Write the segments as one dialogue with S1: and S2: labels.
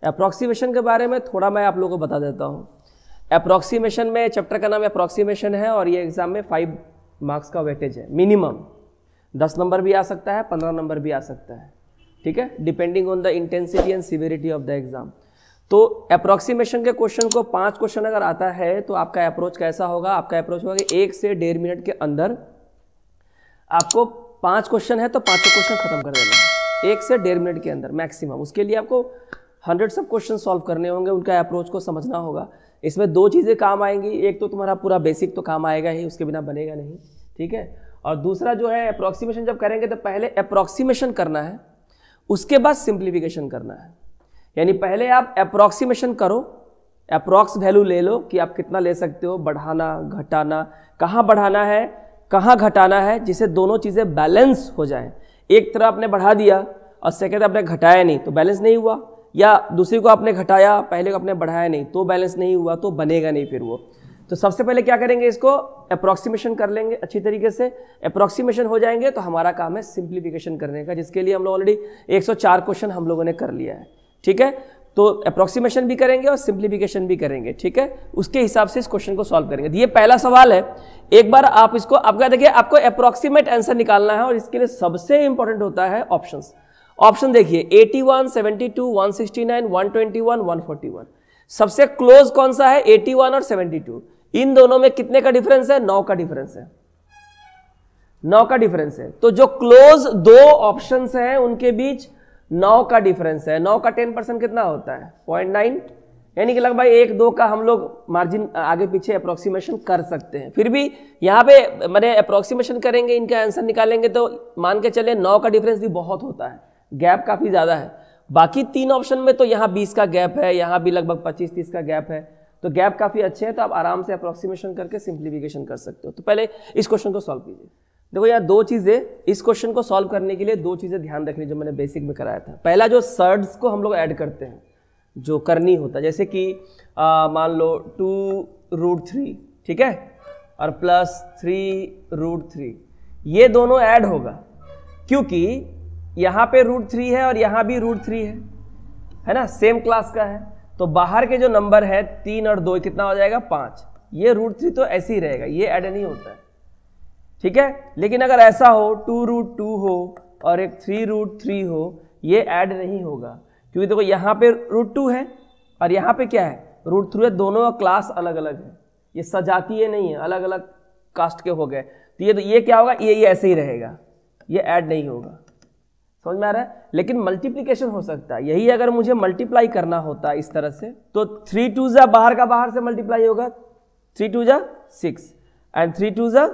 S1: Approximation के बारे में थोड़ा मैं आप लोगों को बता देता हूँ। अप्रॉक्सीमेशन में चैप्टर का नाम अप्रॉक्सीमेशन है और ये एग्जाम में 5 मार्क्स का वेटेज है मिनिमम। 10 नंबर भी आ सकता है, 15 नंबर भी आ सकता है, ठीक है, depending on the intensity and severity of the exam. तो अप्रॉक्सीमेशन के क्वेश्चन को 5 क्वेश्चन अगर आता है तो आपका अप्रोच कैसा होगा? आपका अप्रोच होगा कि 1 से 1.5 मिनट के अंदर आपको 5 क्वेश्चन है तो 5 क्वेश्चन खत्म कर देना है 1 से 1.5 मिनट के अंदर मैक्सिमम। उसके लिए आपको 100 सब क्वेश्चन सॉल्व करने होंगे, उनका अप्रोच को समझना होगा। इसमें 2 चीज़ें काम आएंगी, एक तो तुम्हारा पूरा बेसिक तो काम आएगा ही, उसके बिना बनेगा नहीं, ठीक है। और दूसरा जो है अप्रॉक्सीमेशन जब करेंगे तो पहले अप्रॉक्सीमेशन करना है, उसके बाद सिंप्लीफिकेशन करना है। यानी पहले आप अप्रॉक्सीमेशन करो, अप्रॉक्स वैल्यू ले लो कि आप कितना ले सकते हो, बढ़ाना घटाना, कहाँ बढ़ाना है कहाँ घटाना है, जिससे दोनों चीज़ें बैलेंस हो जाएं। एक तरफ आपने बढ़ा दिया और सेकेंड आपने घटाया नहीं तो बैलेंस नहीं हुआ, या दूसरी को आपने घटाया पहले को आपने बढ़ाया नहीं तो बैलेंस नहीं हुआ, तो बनेगा नहीं फिर वो। तो सबसे पहले क्या करेंगे, इसको अप्रॉक्सीमेशन कर लेंगे अच्छी तरीके से। अप्रॉक्सीमेशन हो जाएंगे तो हमारा काम है सिंप्लीफिकेशन करने का, जिसके लिए हम लोग ऑलरेडी 104 क्वेश्चन हम लोगों ने कर लिया है, ठीक है। तो अप्रॉक्सीमेशन भी करेंगे और सिंप्लीफिकेशन भी करेंगे, ठीक है। उसके हिसाब से इस क्वेश्चन को सॉल्व करेंगे। ये पहला सवाल है, एक बार आप इसको आपका देखिए, आपको अप्रॉक्सीमेट आंसर निकालना है और इसके लिए सबसे इंपॉर्टेंट होता है ऑप्शंस। ऑप्शन देखिए 81, 72, 169, 121, 141। सबसे क्लोज कौन सा है? 81 और 72। इन दोनों में कितने का डिफरेंस है? 9 का डिफरेंस है, 9 का डिफरेंस है। तो जो क्लोज 2 ऑप्शंस हैं उनके बीच 9 का डिफरेंस है। 9 का 10% कितना होता है? 0.9, यानी कि लगभग 1-2 का हम लोग मार्जिन आगे पीछे अप्रोक्सीमेशन कर सकते हैं। फिर भी यहाँ पे मैंने अप्रोक्सीमेशन करेंगे, इनका आंसर निकालेंगे तो मान के चले 9 का डिफरेंस भी बहुत होता है, गैप काफी ज्यादा है। बाकी 3 ऑप्शन में तो यहाँ 20 का गैप है, यहाँ भी लगभग 25-30 का गैप है, तो गैप काफी अच्छे हैं। तो आप आराम से अप्रोक्सीमेशन करके सिंप्लीफिकेशन कर सकते हो। तो पहले इस क्वेश्चन को सॉल्व कीजिए। देखो यहाँ 2 चीजें, इस क्वेश्चन को सॉल्व करने के लिए 2 चीजें ध्यान रखनी जो मैंने बेसिक में कराया था। पहला जो सर्ड्स को हम लोग ऐड करते हैं, जो करनी होता है, जैसे कि मान लो 2√3, ठीक है, और प्लस 3√3, ये दोनों ऐड होगा क्योंकि यहाँ पे √3 है और यहाँ भी √3 है ना, सेम क्लास का है। तो बाहर के जो नंबर है 3 और 2 कितना हो जाएगा? 5। ये √3 तो ऐसे ही रहेगा, ये ऐड नहीं होता है, ठीक है। लेकिन अगर ऐसा हो 2√2 हो और एक 3√3 हो, ये ऐड नहीं होगा क्योंकि देखो यहाँ पे √2 है और यहाँ पे क्या है? √3 है। दोनों का क्लास अलग अलग है, ये सजातीय नहीं है, अलग अलग कास्ट के हो गए। तो ये क्या होगा? ये ऐसे ही रहेगा, ये ऐड नहीं होगा। समझ में आ रहा है? लेकिन मल्टीप्लीकेशन हो सकता है। यही अगर मुझे मल्टीप्लाई करना होता इस तरह से तो 3 2 जा बाहर का बाहर से मल्टीप्लाई होगा, 3 2 जा 6 एंड 3 2 जा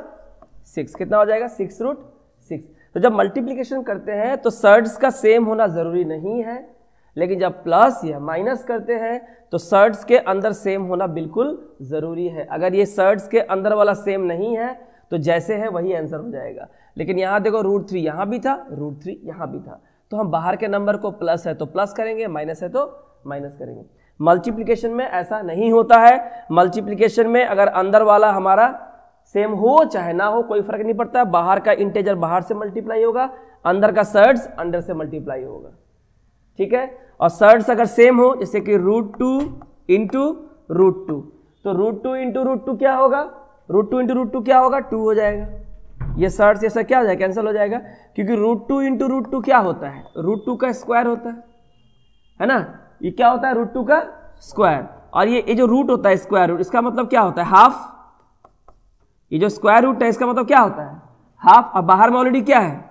S1: 6, कितना हो जाएगा? 6√6। तो जब मल्टीप्लीकेशन करते हैं तो सर्ड्स का सेम होना जरूरी नहीं है, लेकिन जब प्लस या माइनस करते हैं तो सर्ड्स के अंदर सेम होना बिल्कुल जरूरी है। अगर ये सर्ड्स के अंदर वाला सेम नहीं है तो जैसे है वही आंसर हो जाएगा। लेकिन यहाँ देखो √3 यहाँ भी था, √3 यहाँ भी था, तो हम बाहर के नंबर को प्लस है तो प्लस करेंगे, माइनस है तो माइनस करेंगे। मल्टीप्लिकेशन में ऐसा नहीं होता है। मल्टीप्लिकेशन में अगर अंदर वाला हमारा सेम हो चाहे ना हो कोई फर्क नहीं पड़ता। बाहर का इंटेजर बाहर से मल्टीप्लाई होगा, अंदर का सर्ड्स अंदर से मल्टीप्लाई होगा, ठीक है। और सर्ड्स अगर सेम हो, जैसे कि √2 इंटू √2, तो √2 इंटू √2 क्या होगा? √2 इंटू √2 क्या होगा? 2 हो जाएगा। ये सर्ड्स ऐसा क्या हो जाएगा? कैंसिल हो जाएगा, क्योंकि √2 इंटू √2 क्या होता है? √2 का स्क्वायर होता है ना। ये क्या होता है? √2 का स्क्वायर। और ये जो रूट होता है स्क्वायर रूट, इसका मतलब क्या होता है? हाफ। ये जो स्क्वायर रूट है इसका मतलब क्या होता है? हाफ। और बाहर में ऑलरेडी क्या है?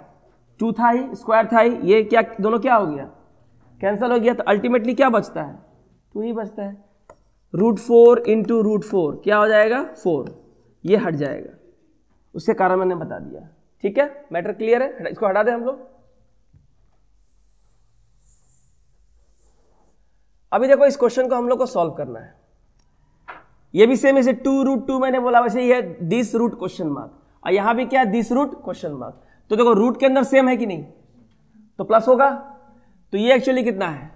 S1: 2 था ही, स्क्वायर था ही, ये क्या दोनों क्या हो गया? कैंसिल हो गया। तो अल्टीमेटली क्या बचता है? 2 ही बचता है। √4 इंटू √4 क्या हो जाएगा? 4, ये हट जाएगा। उसके कारण मैंने बता दिया, ठीक है। मैटर क्लियर है? इसको हटा दें हम लोग। अभी देखो इस क्वेश्चन को हम लोग को सॉल्व करना है। ये भी सेम इसे 2√2 मैंने बोला वैसे ही है, दिस रूट क्वेश्चन मार्क, और यहां भी क्या है? This root question mark. तो देखो रूट के अंदर सेम है कि नहीं, तो प्लस होगा। तो ये एक्चुअली कितना है?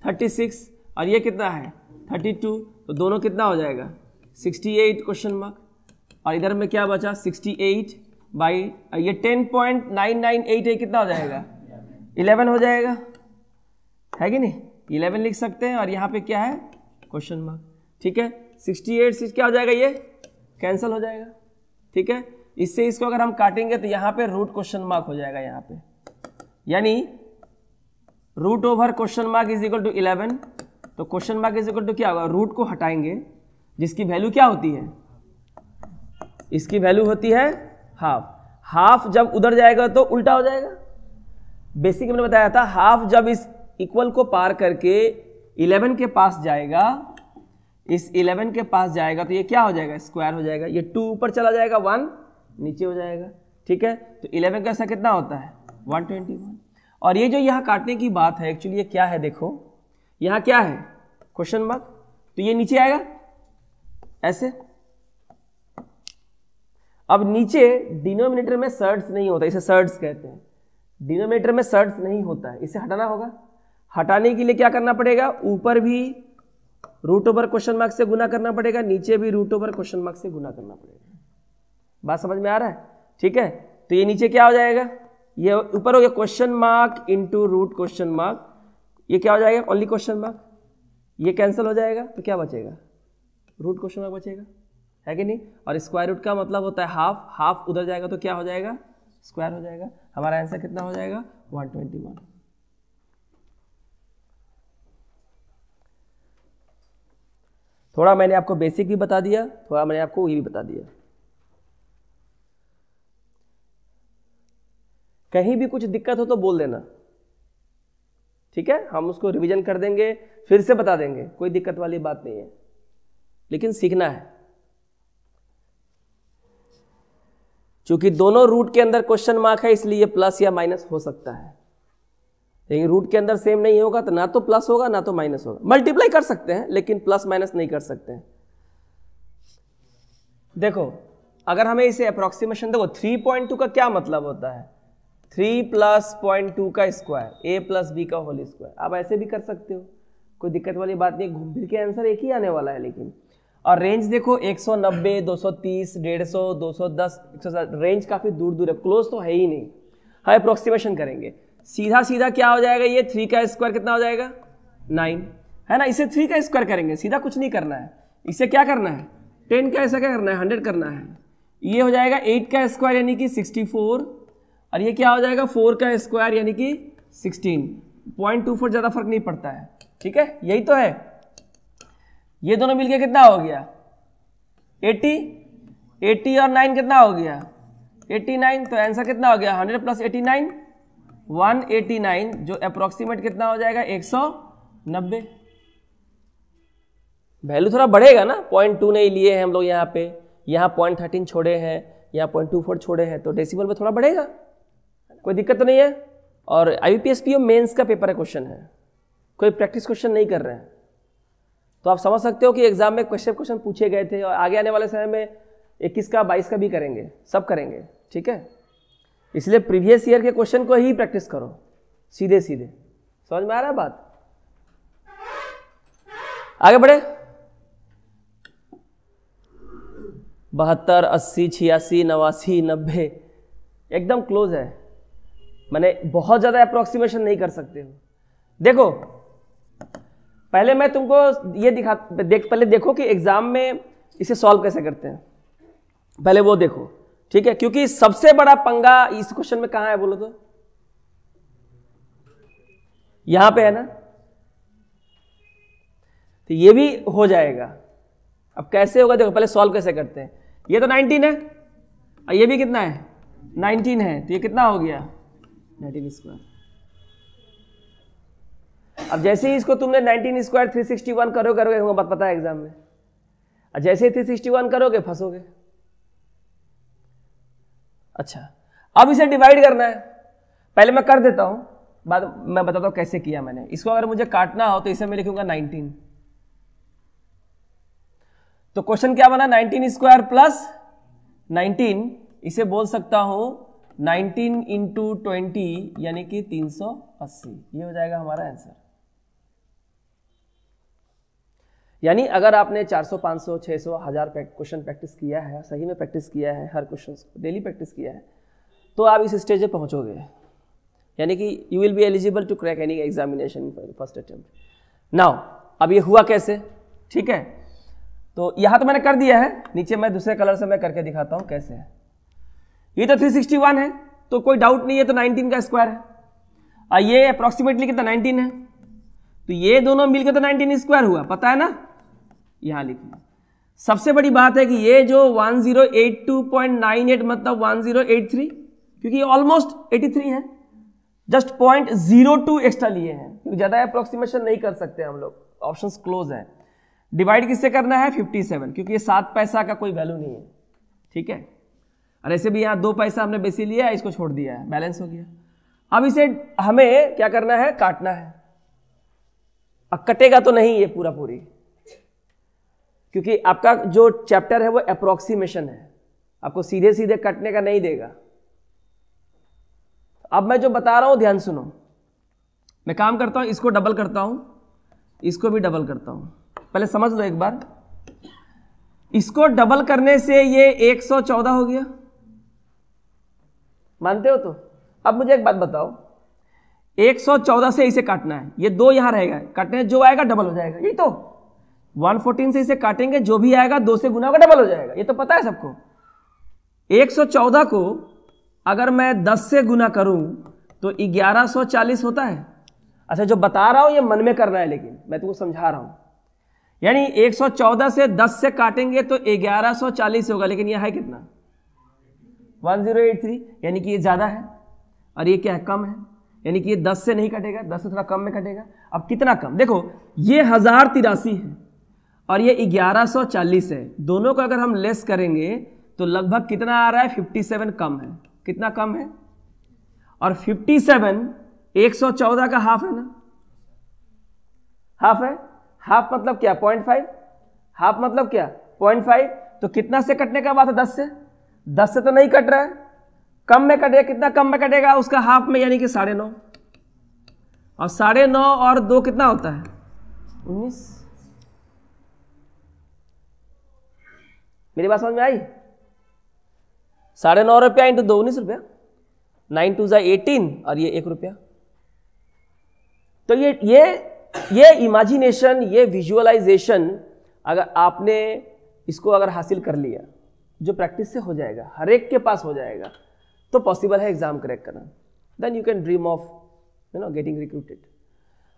S1: 36, और ये कितना है? 32, तो दोनों कितना हो जाएगा? 68 क्वेश्चन मार्क। और इधर में क्या बचा? 68 बाई ये 10.998 है, कितना हो जाएगा? 11 हो जाएगा, है कि नहीं? 11 लिख सकते हैं और यहाँ पे क्या है क्वेश्चन मार्क, ठीक है। 68 से क्या हो जाएगा, ये कैंसिल हो जाएगा, ठीक है। इससे इसको अगर हम काटेंगे तो यहाँ पे रूट क्वेश्चन मार्क हो जाएगा यहाँ पे, यानी root over question mark is equal to 11। तो question mark is equal to क्या होगा, रूट को हटाएंगे जिसकी वैल्यू क्या होती है, इसकी वैल्यू होती है हाफ। हाफ जब उधर जाएगा तो उल्टा हो जाएगा। बेसिक मैंने बताया था, हाफ जब इस इक्वल को पार करके 11 के पास जाएगा, इस 11 के पास जाएगा तो ये क्या हो जाएगा, स्क्वायर हो जाएगा। ये 2 ऊपर चला जाएगा, 1 नीचे हो जाएगा, ठीक है। तो 11 का ऐसा कितना होता है 121। और ये जो यहाँ काटने की बात है एक्चुअली ये क्या है, देखो यहाँ क्या है क्वेश्चन मार्क, तो ये नीचे आएगा ऐसे। अब नीचे डिनोमिनेटर में सर्ड्स नहीं होता, इसे सर्ड्स कहते हैं। डिनोमिनेटर में सर्ड्स नहीं होता है, इसे हटाना होगा। हटाने के लिए क्या करना पड़ेगा, ऊपर भी रूट ओवर क्वेश्चन मार्क से गुना करना पड़ेगा, नीचे भी रूट ओवर क्वेश्चन मार्क से गुना करना पड़ेगा। बात समझ में आ रहा है, ठीक है। तो ये नीचे क्या हो जाएगा, ये ऊपर हो गया question mark into root question mark, ये क्या हो जाएगा ओनली क्वेश्चन मार्क, ये कैंसिल हो जाएगा तो क्या बचेगा, रूट क्वेश्चन मार्क बचेगा, है कि नहीं। और स्क्वायर रूट का मतलब होता है हाफ, हाफ उधर जाएगा तो क्या हो जाएगा, स्क्वायर हो जाएगा। हमारा आंसर कितना हो जाएगा 121। थोड़ा मैंने आपको बेसिक भी बता दिया, थोड़ा मैंने आपको ये भी बता दिया। कहीं भी कुछ दिक्कत हो तो बोल देना, ठीक है, हम उसको रिवीजन कर देंगे, फिर से बता देंगे, कोई दिक्कत वाली बात नहीं है, लेकिन सीखना है। क्योंकि दोनों रूट के अंदर क्वेश्चन मार्क है, इसलिए प्लस या माइनस हो सकता है। लेकिन रूट के अंदर सेम नहीं होगा तो ना तो प्लस होगा ना तो माइनस होगा। मल्टीप्लाई कर सकते हैं लेकिन प्लस माइनस नहीं कर सकते हैं। देखो अगर हमें इसे अप्रोक्सीमेशन, देखो 3.2 का क्या मतलब होता है, 3 + 0.2 का स्क्वायर, a + b का होल स्क्वायर। आप ऐसे भी कर सकते हो, कोई दिक्कत वाली बात नहीं, घूम फिर के आंसर एक ही आने वाला है। लेकिन और रेंज देखो 190, 230, 150, 210, 160, रेंज काफी दूर दूर है, क्लोज तो है ही नहीं। हम अप्रोक्सीमेशन करेंगे, सीधा सीधा क्या हो जाएगा, ये 3 का स्क्वायर कितना हो जाएगा 9, है ना। इसे 3 का स्क्वायर करेंगे, सीधा कुछ नहीं करना है, इसे क्या करना है 10 का, ऐसा क्या करना है 100 करना है। ये हो जाएगा 8 का स्क्वायर यानी कि 64, और ये क्या हो जाएगा 4 का स्क्वायर यानी कि 16। 0.24 ज़्यादा फर्क नहीं पड़ता है, ठीक है, यही तो है। ये दोनों मिलके कितना हो गया 80, 80 और 9 कितना हो गया 89। तो आंसर कितना हो गया 100 + 89 189, जो अप्रोक्सीमेट कितना हो जाएगा 190। वैल्यू थोड़ा बढ़ेगा ना, 0.2 नहीं लिए हैं हम लोग यहाँ पे, यहाँ 0.13 छोड़े हैं, यहाँ 0.24 छोड़े हैं, तो डेसिमल में थोड़ा बढ़ेगा, कोई दिक्कत तो नहीं है। और IBPS PO मेंस का पेपर है, क्वेश्चन है, कोई प्रैक्टिस क्वेश्चन नहीं कर रहे हैं। तो आप समझ सकते हो कि एग्जाम में क्वेश्चन पूछे गए थे, और आगे आने वाले समय में 21 का 22 का भी करेंगे, सब करेंगे, ठीक है। इसलिए प्रीवियस ईयर के क्वेश्चन को ही प्रैक्टिस करो सीधे सीधे। समझ में आ रहा है बात, आगे बढ़े। 72, 80, 86, 89, 90 एकदम क्लोज है, मैंने बहुत ज्यादा अप्रोक्सीमेशन नहीं कर सकते हो। देखो पहले मैं तुमको ये पहले देखो कि एग्जाम में इसे सॉल्व कैसे करते हैं, पहले वो देखो, ठीक है। क्योंकि सबसे बड़ा पंगा इस क्वेश्चन में कहां है बोलो तो, यहां पे है ना, तो ये भी हो जाएगा। अब कैसे होगा देखो, पहले सॉल्व कैसे करते हैं। ये तो 19 है और ये भी कितना है 19 है, तो ये कितना हो गया 19 स्क्वायर। अब जैसे ही इसको तुमने 19 स्क्वायर 361 करोगे हमको बात पता है एग्जाम में, और जैसे ही 361 करोगे फंसोगे। अच्छा अब इसे डिवाइड करना है, पहले मैं कर देता हूं, बाद मैं बताता हूं कैसे किया मैंने इसको। अगर मुझे काटना हो तो इसे मैं लिखूंगा 19, तो क्वेश्चन क्या बना 19 स्क्वायर प्लस 19, इसे बोल सकता हूं 19 × 20 यानी कि 380, ये हो जाएगा हमारा आंसर। यानी अगर आपने 400, 500, 600, 1000 क्वेश्चन प्रैक्टिस किया है, सही में प्रैक्टिस किया है, हर क्वेश्चन डेली प्रैक्टिस किया है, तो आप इस स्टेज पे पहुंचोगे, यानी कि you will be eligible to crack any examination first attempt. Now अब ये हुआ कैसे, ठीक है, तो यहां तो मैंने कर दिया है, नीचे मैं दूसरे कलर से मैं करके दिखाता हूं कैसे है। ये तो 361 है, तो कोई डाउट नहीं है, तो 19 का स्क्वायर है, और ये अप्रोक्सीमेटली कितना 19 है, तो ये दोनों मिलकर तो 19 स्क्वायर हुआ, पता है ना, यहां लिखिए। सबसे बड़ी बात है कि ये जो 1082.98 मतलब 1083, क्योंकि ये ऑलमोस्ट 83 है, जस्ट 0.02 एक्स्ट्रा लिए हैं, क्योंकि ज्यादा अप्रोक्सीमेशन नहीं कर सकते हम लोग, ऑप्शंस क्लोज है। डिवाइड किससे करना है 57, क्योंकि ये 7 पैसा का कोई वैल्यू नहीं है, ठीक है, और ऐसे भी यहाँ 2 पैसा हमने बेसी लिया है, इसको छोड़ दिया है, बैलेंस हो गया। अब इसे हमें क्या करना है, काटना है। अब कटेगा तो नहीं ये पूरा पूरी, क्योंकि आपका जो चैप्टर है वो अप्रोक्सीमेशन है, आपको सीधे सीधे कटने का नहीं देगा। अब मैं जो बता रहा हूं ध्यान सुनो, मैं काम करता हूं, इसको डबल करता हूं, इसको भी डबल करता हूं, पहले समझ लो एक बार। इसको डबल करने से ये 114 हो गया, मानते हो? तो अब मुझे एक बात बताओ, 114 से इसे काटना है, ये 2 यहां रहेगा, काटने जो आएगा डबल हो जाएगा, यही तो 114 से इसे काटेंगे, जो भी आएगा 2 से गुना होगा डबल हो जाएगा, ये तो पता है सबको। 114 को अगर मैं 10 से गुना करूं तो 1140 होता है। अच्छा, जो बता रहा हूं ये मन में करना है, लेकिन मैं तुमको समझा रहा हूं, यानी 114 से 10 से काटेंगे तो 1140 होगा, लेकिन यह है कितना 1083, यानी कि ये ज्यादा है, और ये क्या है, कम है, यानी कि ये 10 से नहीं कटेगा, 10 से थोड़ा कम में कटेगा। अब कितना कम, देखो ये 1083 है और ये 1140 है, दोनों को अगर हम लेस करेंगे तो लगभग कितना आ रहा है, 57 कम है। कितना कम है? और 57 114 का हाफ है ना, हाफ है, हाफ मतलब क्या 0.5, हाफ मतलब क्या 0.5, तो कितना से कटने का बात है, 10 से, 10 से तो नहीं कट रहा है, कम में कटेगा, कितना कम में कटेगा, उसका हाफ में, यानी कि 9.5, और 9.5 और 2 कितना होता है 19। मेरी बात समझ में आई? 9.5 रुपया इंटू 2 19 रुपया, 9 2 18 और ये 1 रुपया। तो ये इमेजिनेशन, ये विजुअलाइजेशन अगर आपने इसको अगर हासिल कर लिया, जो प्रैक्टिस से हो जाएगा, हर एक के पास हो जाएगा, तो पॉसिबल है एग्जाम क्रैक करना। Then you can dream of getting recruited.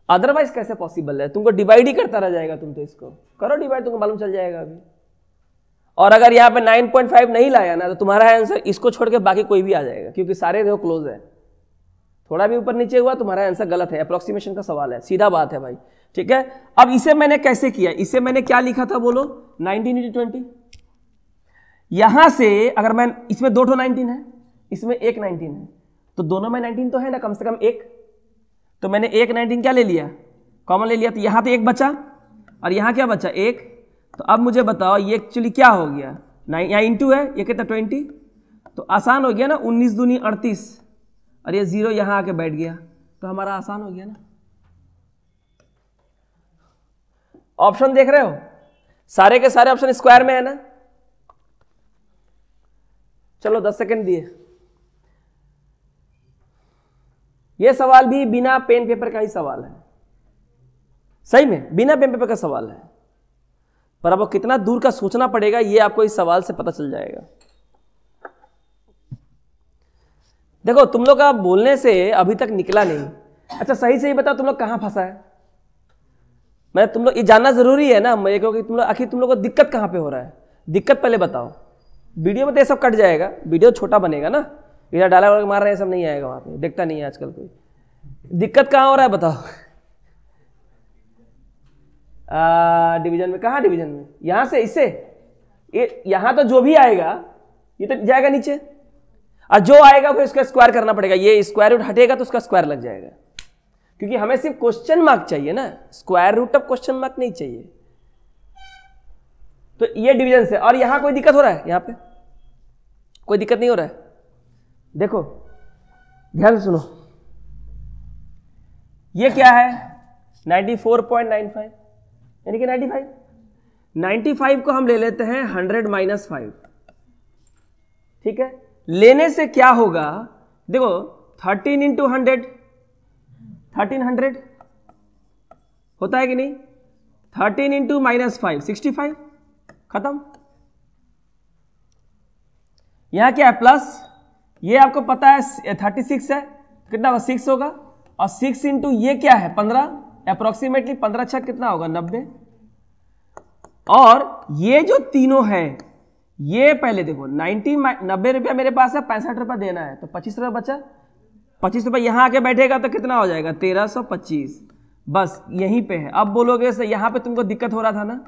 S1: Otherwise कैसे पॉसिबल है? तुमको डिवाइड ही करता रह जाएगा, तुम तो इसको करो डिवाइड, तुमको मालूम चल जाएगा अभी। और अगर यहाँ पे 9.5 नहीं लाया ना, तो तुम्हारा आंसर इसको छोड़ के बाकी कोई भी आ जाएगा, क्योंकि सारे देखो क्लोज है, थोड़ा भी ऊपर नीचे हुआ तुम्हारा आंसर गलत है, अप्रोक्सीमेशन का सवाल है, सीधा बात है भाई, ठीक है। अब इसे मैंने कैसे किया, इसे मैंने क्या लिखा था बोलो, 19 × 20। यहां से अगर मैं, इसमें 2 19 है, इसमें एक 19 है, तो दोनों में 19 तो है ना, कम से कम एक, तो मैंने एक 19 क्या ले लिया, कॉमन ले लिया, तो यहां तो एक बचा और यहां क्या बचा, एक। तो अब मुझे बताओ ये एक्चुअली क्या हो गया, 9 यहाँ इंटू है, ये कितना 20, तो आसान हो गया ना, 19 दूनी 38 और ये 0 यहां आके बैठ गया, तो हमारा आसान हो गया ना। ऑप्शन देख रहे हो, सारे के सारे ऑप्शन स्क्वायर में है ना। चलो 10 सेकंड दिए। ये सवाल भी बिना पेन पेपर का ही सवाल है, सही में बिना पेन पेपर का सवाल है, पर आपको कितना दूर का सोचना पड़ेगा ये आपको इस सवाल से पता चल जाएगा। देखो तुम लोग का बोलने से अभी तक निकला नहीं। अच्छा सही से ही बताओ, तुम लोग कहां फंसा है? मैं तुम लोग ये जानना जरूरी है ना मेरे को, कि तुम लोग आखिर तुम लोग को दिक्कत कहां पे हो रहा है, दिक्कत पहले बताओ। वीडियो में तो ये सब कट जाएगा, वीडियो छोटा बनेगा ना, इधर डायलॉग मार रहे हैं सब नहीं आएगा, वहां पे देखता नहीं है आजकल कोई। दिक्कत कहां हो रहा है बताओ? डिवीजन में, कहां डिवीजन में, यहां से इससे, यहां तो जो भी आएगा ये तो जाएगा नीचे, और जो आएगा फिर उसका स्क्वायर करना पड़ेगा, ये स्क्वायर रूट हटेगा तो उसका स्क्वायर लग जाएगा, क्योंकि हमें सिर्फ क्वेश्चन मार्क चाहिए ना, square root of question mark नहीं चाहिए। तो ये डिवीजन से, और यहां कोई दिक्कत हो रहा है, यहां पे कोई दिक्कत नहीं हो रहा है। देखो ध्यान से सुनो, ये क्या है 94.95 यानी कि 95 को हम ले लेते हैं 100 - 5, ठीक है। लेने से क्या होगा, देखो 13 × 100 1300 होता है कि नहीं? 13 इंटू -5 65, खत्म। यहां क्या है प्लस, ये आपको पता है 36 है, कितना होगा 6 होगा, और 6 इंटू ये क्या है 15, अप्रोक्सीमेटली 15 छक कितना होगा 90। और ये जो तीनों है ये पहले देखो 90 रुपया मेरे पास है, 65 रुपया देना है, तो 25 रुपया बचा, 25 रुपया यहां आके बैठेगा तो कितना हो जाएगा 1325, बस यहीं पे है। अब बोलोगे से यहां पे तुमको दिक्कत हो रहा था ना,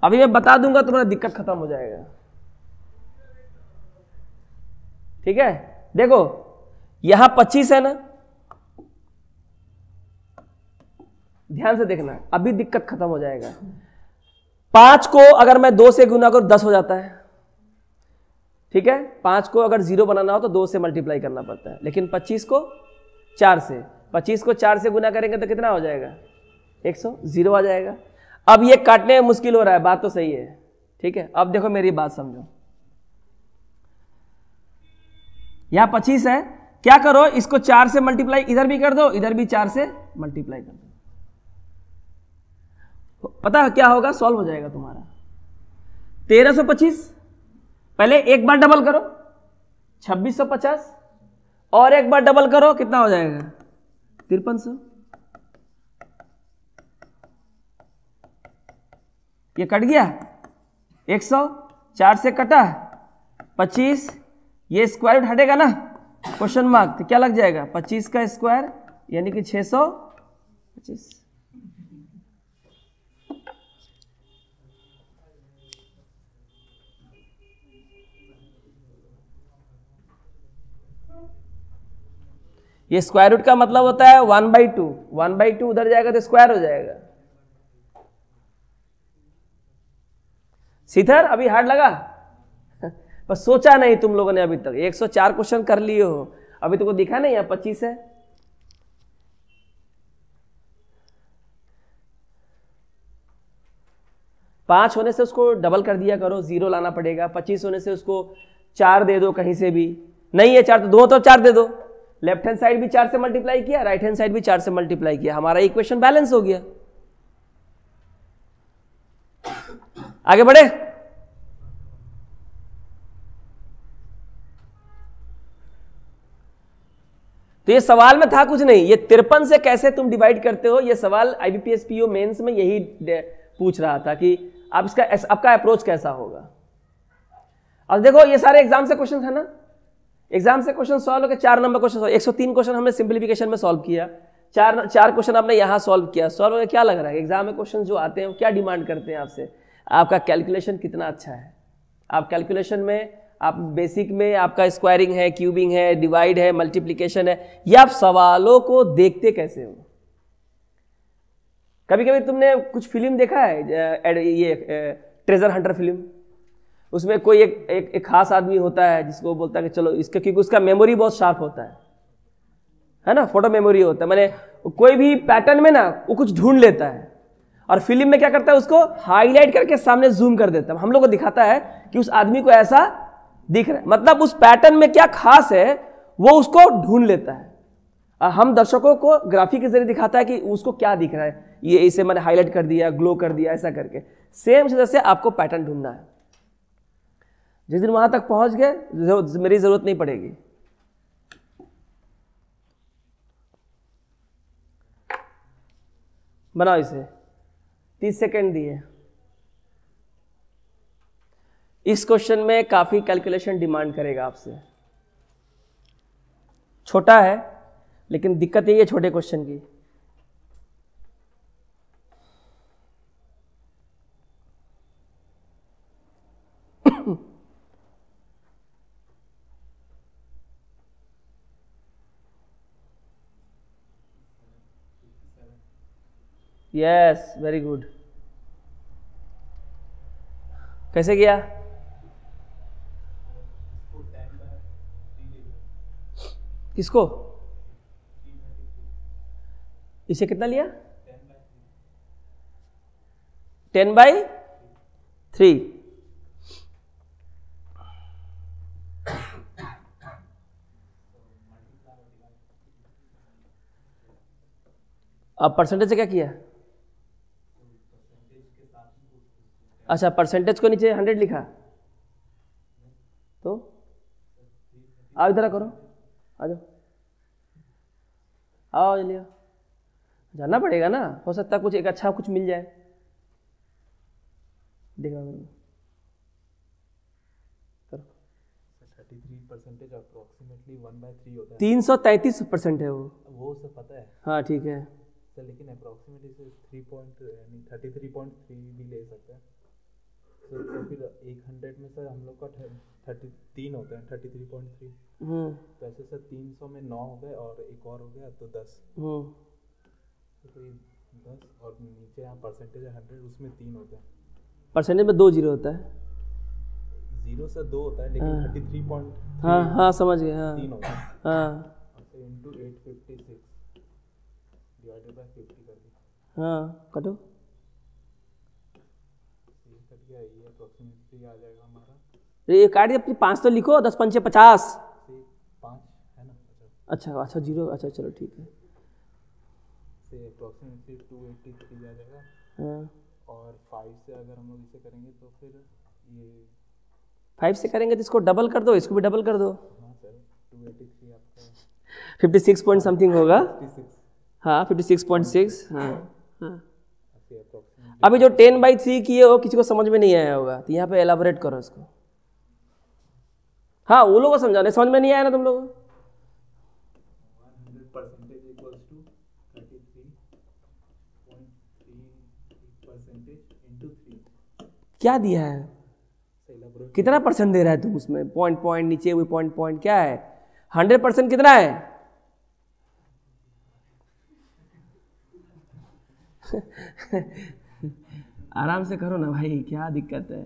S1: अभी मैं बता दूंगा तुम्हारा दिक्कत खत्म हो जाएगा। ठीक है, देखो यहां 25 है ना, ध्यान से देखना, अभी दिक्कत खत्म हो जाएगा। 5 को अगर मैं 2 से गुना करूं 10 हो जाता है, ठीक है। 5 को अगर 0 बनाना हो तो 2 से मल्टीप्लाई करना पड़ता है, लेकिन 25 को 4 से, 25 को 4 से गुना करेंगे तो कितना हो जाएगा 100, 0 आ जाएगा। अब ये काटने में मुश्किल हो रहा है, बात तो सही है, ठीक है। अब देखो मेरी बात समझो, यहां 25 है, क्या करो इसको 4 से मल्टीप्लाई इधर भी कर दो, इधर भी 4 से मल्टीप्लाई कर दो, पता है क्या होगा, सॉल्व हो जाएगा तुम्हारा 1325। पहले एक बार डबल करो 2650, और एक बार डबल करो कितना हो जाएगा 5300। ये कट गया 100, 4 से कटा 25, ये स्क्वायर रूट हटेगा ना क्वेश्चन मार्क, तो क्या लग जाएगा 25 का स्क्वायर यानी कि 625। ये स्क्वायर रूट का मतलब होता है 1/2, 1/2 उधर जाएगा तो स्क्वायर हो जाएगा। सीधर अभी हार्ड लगा पर सोचा नहीं तुम लोगों ने अभी तक, 104 क्वेश्चन कर लिए हो, अभी तुमको दिखा नहीं यहाँ 25 है। पांच होने से उसको डबल कर दिया करो, 0 लाना पड़ेगा। 25 होने से उसको 4 दे दो कहीं से भी, नहीं है 4 तो 2 तो 4 दे दो। लेफ्ट हैंड साइड भी 4 से मल्टीप्लाई किया, राइट हैंड साइड भी 4 से मल्टीप्लाई किया, हमारा इक्वेशन बैलेंस हो गया। आगे बढ़े, तो ये सवाल में था कुछ नहीं, ये 53 से कैसे तुम डिवाइड करते हो, ये सवाल आईबीपीएस पीओ मेंस में यही पूछ रहा था कि आप इसका आपका अप्रोच कैसा होगा। अब देखो ये सारे एग्जाम से क्वेश्चन है ना, एग्जाम से क्वेश्चन सॉल्व हो गए, 4 नंबर क्वेश्चन, 103 क्वेश्चन हमने सिंप्लीफिकेशन में सॉल्व किया, 4 क्वेश्चन आपने यहां सॉल्व किया। सॉल्व हो गया, क्या लग रहा है एग्जाम में क्वेश्चन जो आते हैं वो क्या डिमांड करते हैं आपसे, आपका कैलकुलेशन कितना अच्छा है। आप कैलकुलेशन में, आप बेसिक में आपका स्क्वायरिंग है, क्यूबिंग है, डिवाइड है, मल्टीप्लीकेशन है, ये आप सवालों को देखते कैसे हो। कभी कभी तुमने कुछ फिल्म देखा है, ये ट्रेजर हंटर फिल्म, उसमें कोई एक खास आदमी होता है जिसको बोलता है कि चलो इसका, क्योंकि उसका मेमोरी बहुत शार्प होता है ना, फोटो मेमोरी होता है, मैंने कोई भी पैटर्न में ना वो कुछ ढूंढ लेता है और फिल्म में क्या करता है उसको हाईलाइट करके सामने जूम कर देता है, हम लोग को दिखाता है कि उस आदमी को ऐसा दिख रहा है, मतलब उस पैटर्न में क्या खास है वो उसको ढूंढ लेता है। हम दर्शकों को ग्राफिक के जरिए दिखाता है कि उसको क्या दिख रहा है, ये इसे मैंने हाईलाइट कर दिया, ग्लो कर दिया, ऐसा करके। सेम जैसे आपको पैटर्न ढूंढना है, जिस दिन वहां तक पहुंच गए मेरी जरूरत नहीं पड़ेगी। बनाओ इसे, 30 सेकेंड दिए। इस क्वेश्चन में काफी कैलकुलेशन डिमांड करेगा आपसे, छोटा है लेकिन दिक्कत यही है छोटे क्वेश्चन की। Yes, very good. कैसे किया? किसको? इसे कितना लिया? 10/3। अब परसेंटेज से क्या किया? अच्छा, परसेंटेज को नीचे 100 लिखा, तो आप इधर करो, आ जाओ, आओ जल्दी आओ, जानना पड़ेगा ना, हो सकता है कुछ एक अच्छा कुछ मिल जाए। देखना मेरे
S2: 33% अप्रोक्सीमेटली 1/3 होता है।
S1: 333% है
S2: वो सब पता है।
S1: हाँ ठीक है
S2: सर, लेकिन अप्रोक्सीमेटली से 33.3 भी ले सकते हैं सर। तो फिर 100 में सर हम लोग का 33 होता है, 33.3। तो ऐसे सर 300 में 9 हो गए और एक और हो गया तो 10। तो ये 10 और नीचे यहाँ परसेंटेज है 100, उसमें 3 होता है।
S1: परसेंटेज में 2 जीरो होता है,
S2: 0 से 2 होता है, लेकिन 33.3
S1: हाँ समझ गए, हाँ
S2: 3 होता है।
S1: हाँ
S2: इंटू 856 डिवाइडेड बाय 50 कर दिया।
S1: हाँ कटो,
S2: ये कट गया, ये अप्रोक्सीमेटली आ जाएगा हमारा।
S1: ये काट दिया, 5 तो लिखो, 10 पंचे 50,
S2: 5 है ना।
S1: अच्छा जीरो, अच्छा चलो ठीक है,
S2: से अप्रोक्सीमेटली 283 आ जाएगा।
S1: हाँ
S2: और 5 से अगर हम लोग इसे करेंगे तो फिर ये
S1: 5 से करेंगे तो इसको डबल कर दो, इसको भी डबल कर दो।
S2: हाँ सर, 283 आपका
S1: 56 पॉइंट समथिंग होगा,
S2: 56।
S1: हाँ 56.6, हाँ हाँ।
S2: ऐसे अप्रोक्सीमेटली
S1: अभी जो 10/3 किए हो किसी को समझ में नहीं आया होगा, तो यहाँ पे एलाबोरेट करो इसको। हाँ वो लोगों को समझाने, समझ में नहीं आया ना तुम लोगों को।
S2: 100% इक्वल्स टू 33.3% इनटू 3।
S1: क्या दिया है, कितना परसेंट दे रहा है तुम उसमें, पॉइंट नीचे हुए पॉइंट क्या है, 100% कितना है? आराम से करो ना भाई, क्या दिक्कत है,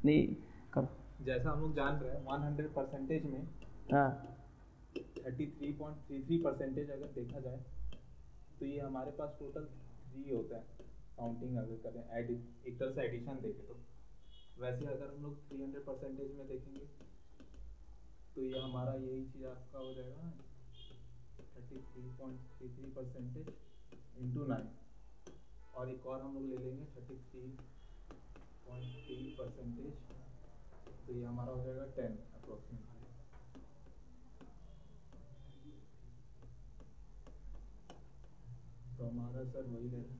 S1: नहीं करो।
S2: जैसा हम लोग जान रहे हैं 100% में
S1: हाँ
S2: 33.33% अगर देखा जाए तो ये हमारे पास टोटल 3 होता है। काउंटिंग अगर करें, ऐड एक तरह से एडिशन देखें तो वैसे अगर हम लोग 300% में देखेंगे तो ये हमारा यही चीज़ आपका हो जाएगा ना, 33.33% इंटू 9। और एक और हम लोग ले लेंगे 33.3%, तो ये हमारा हो जाएगा 10 अप्रोक्सीमेटली। तो हमारा सर वही रहेगा,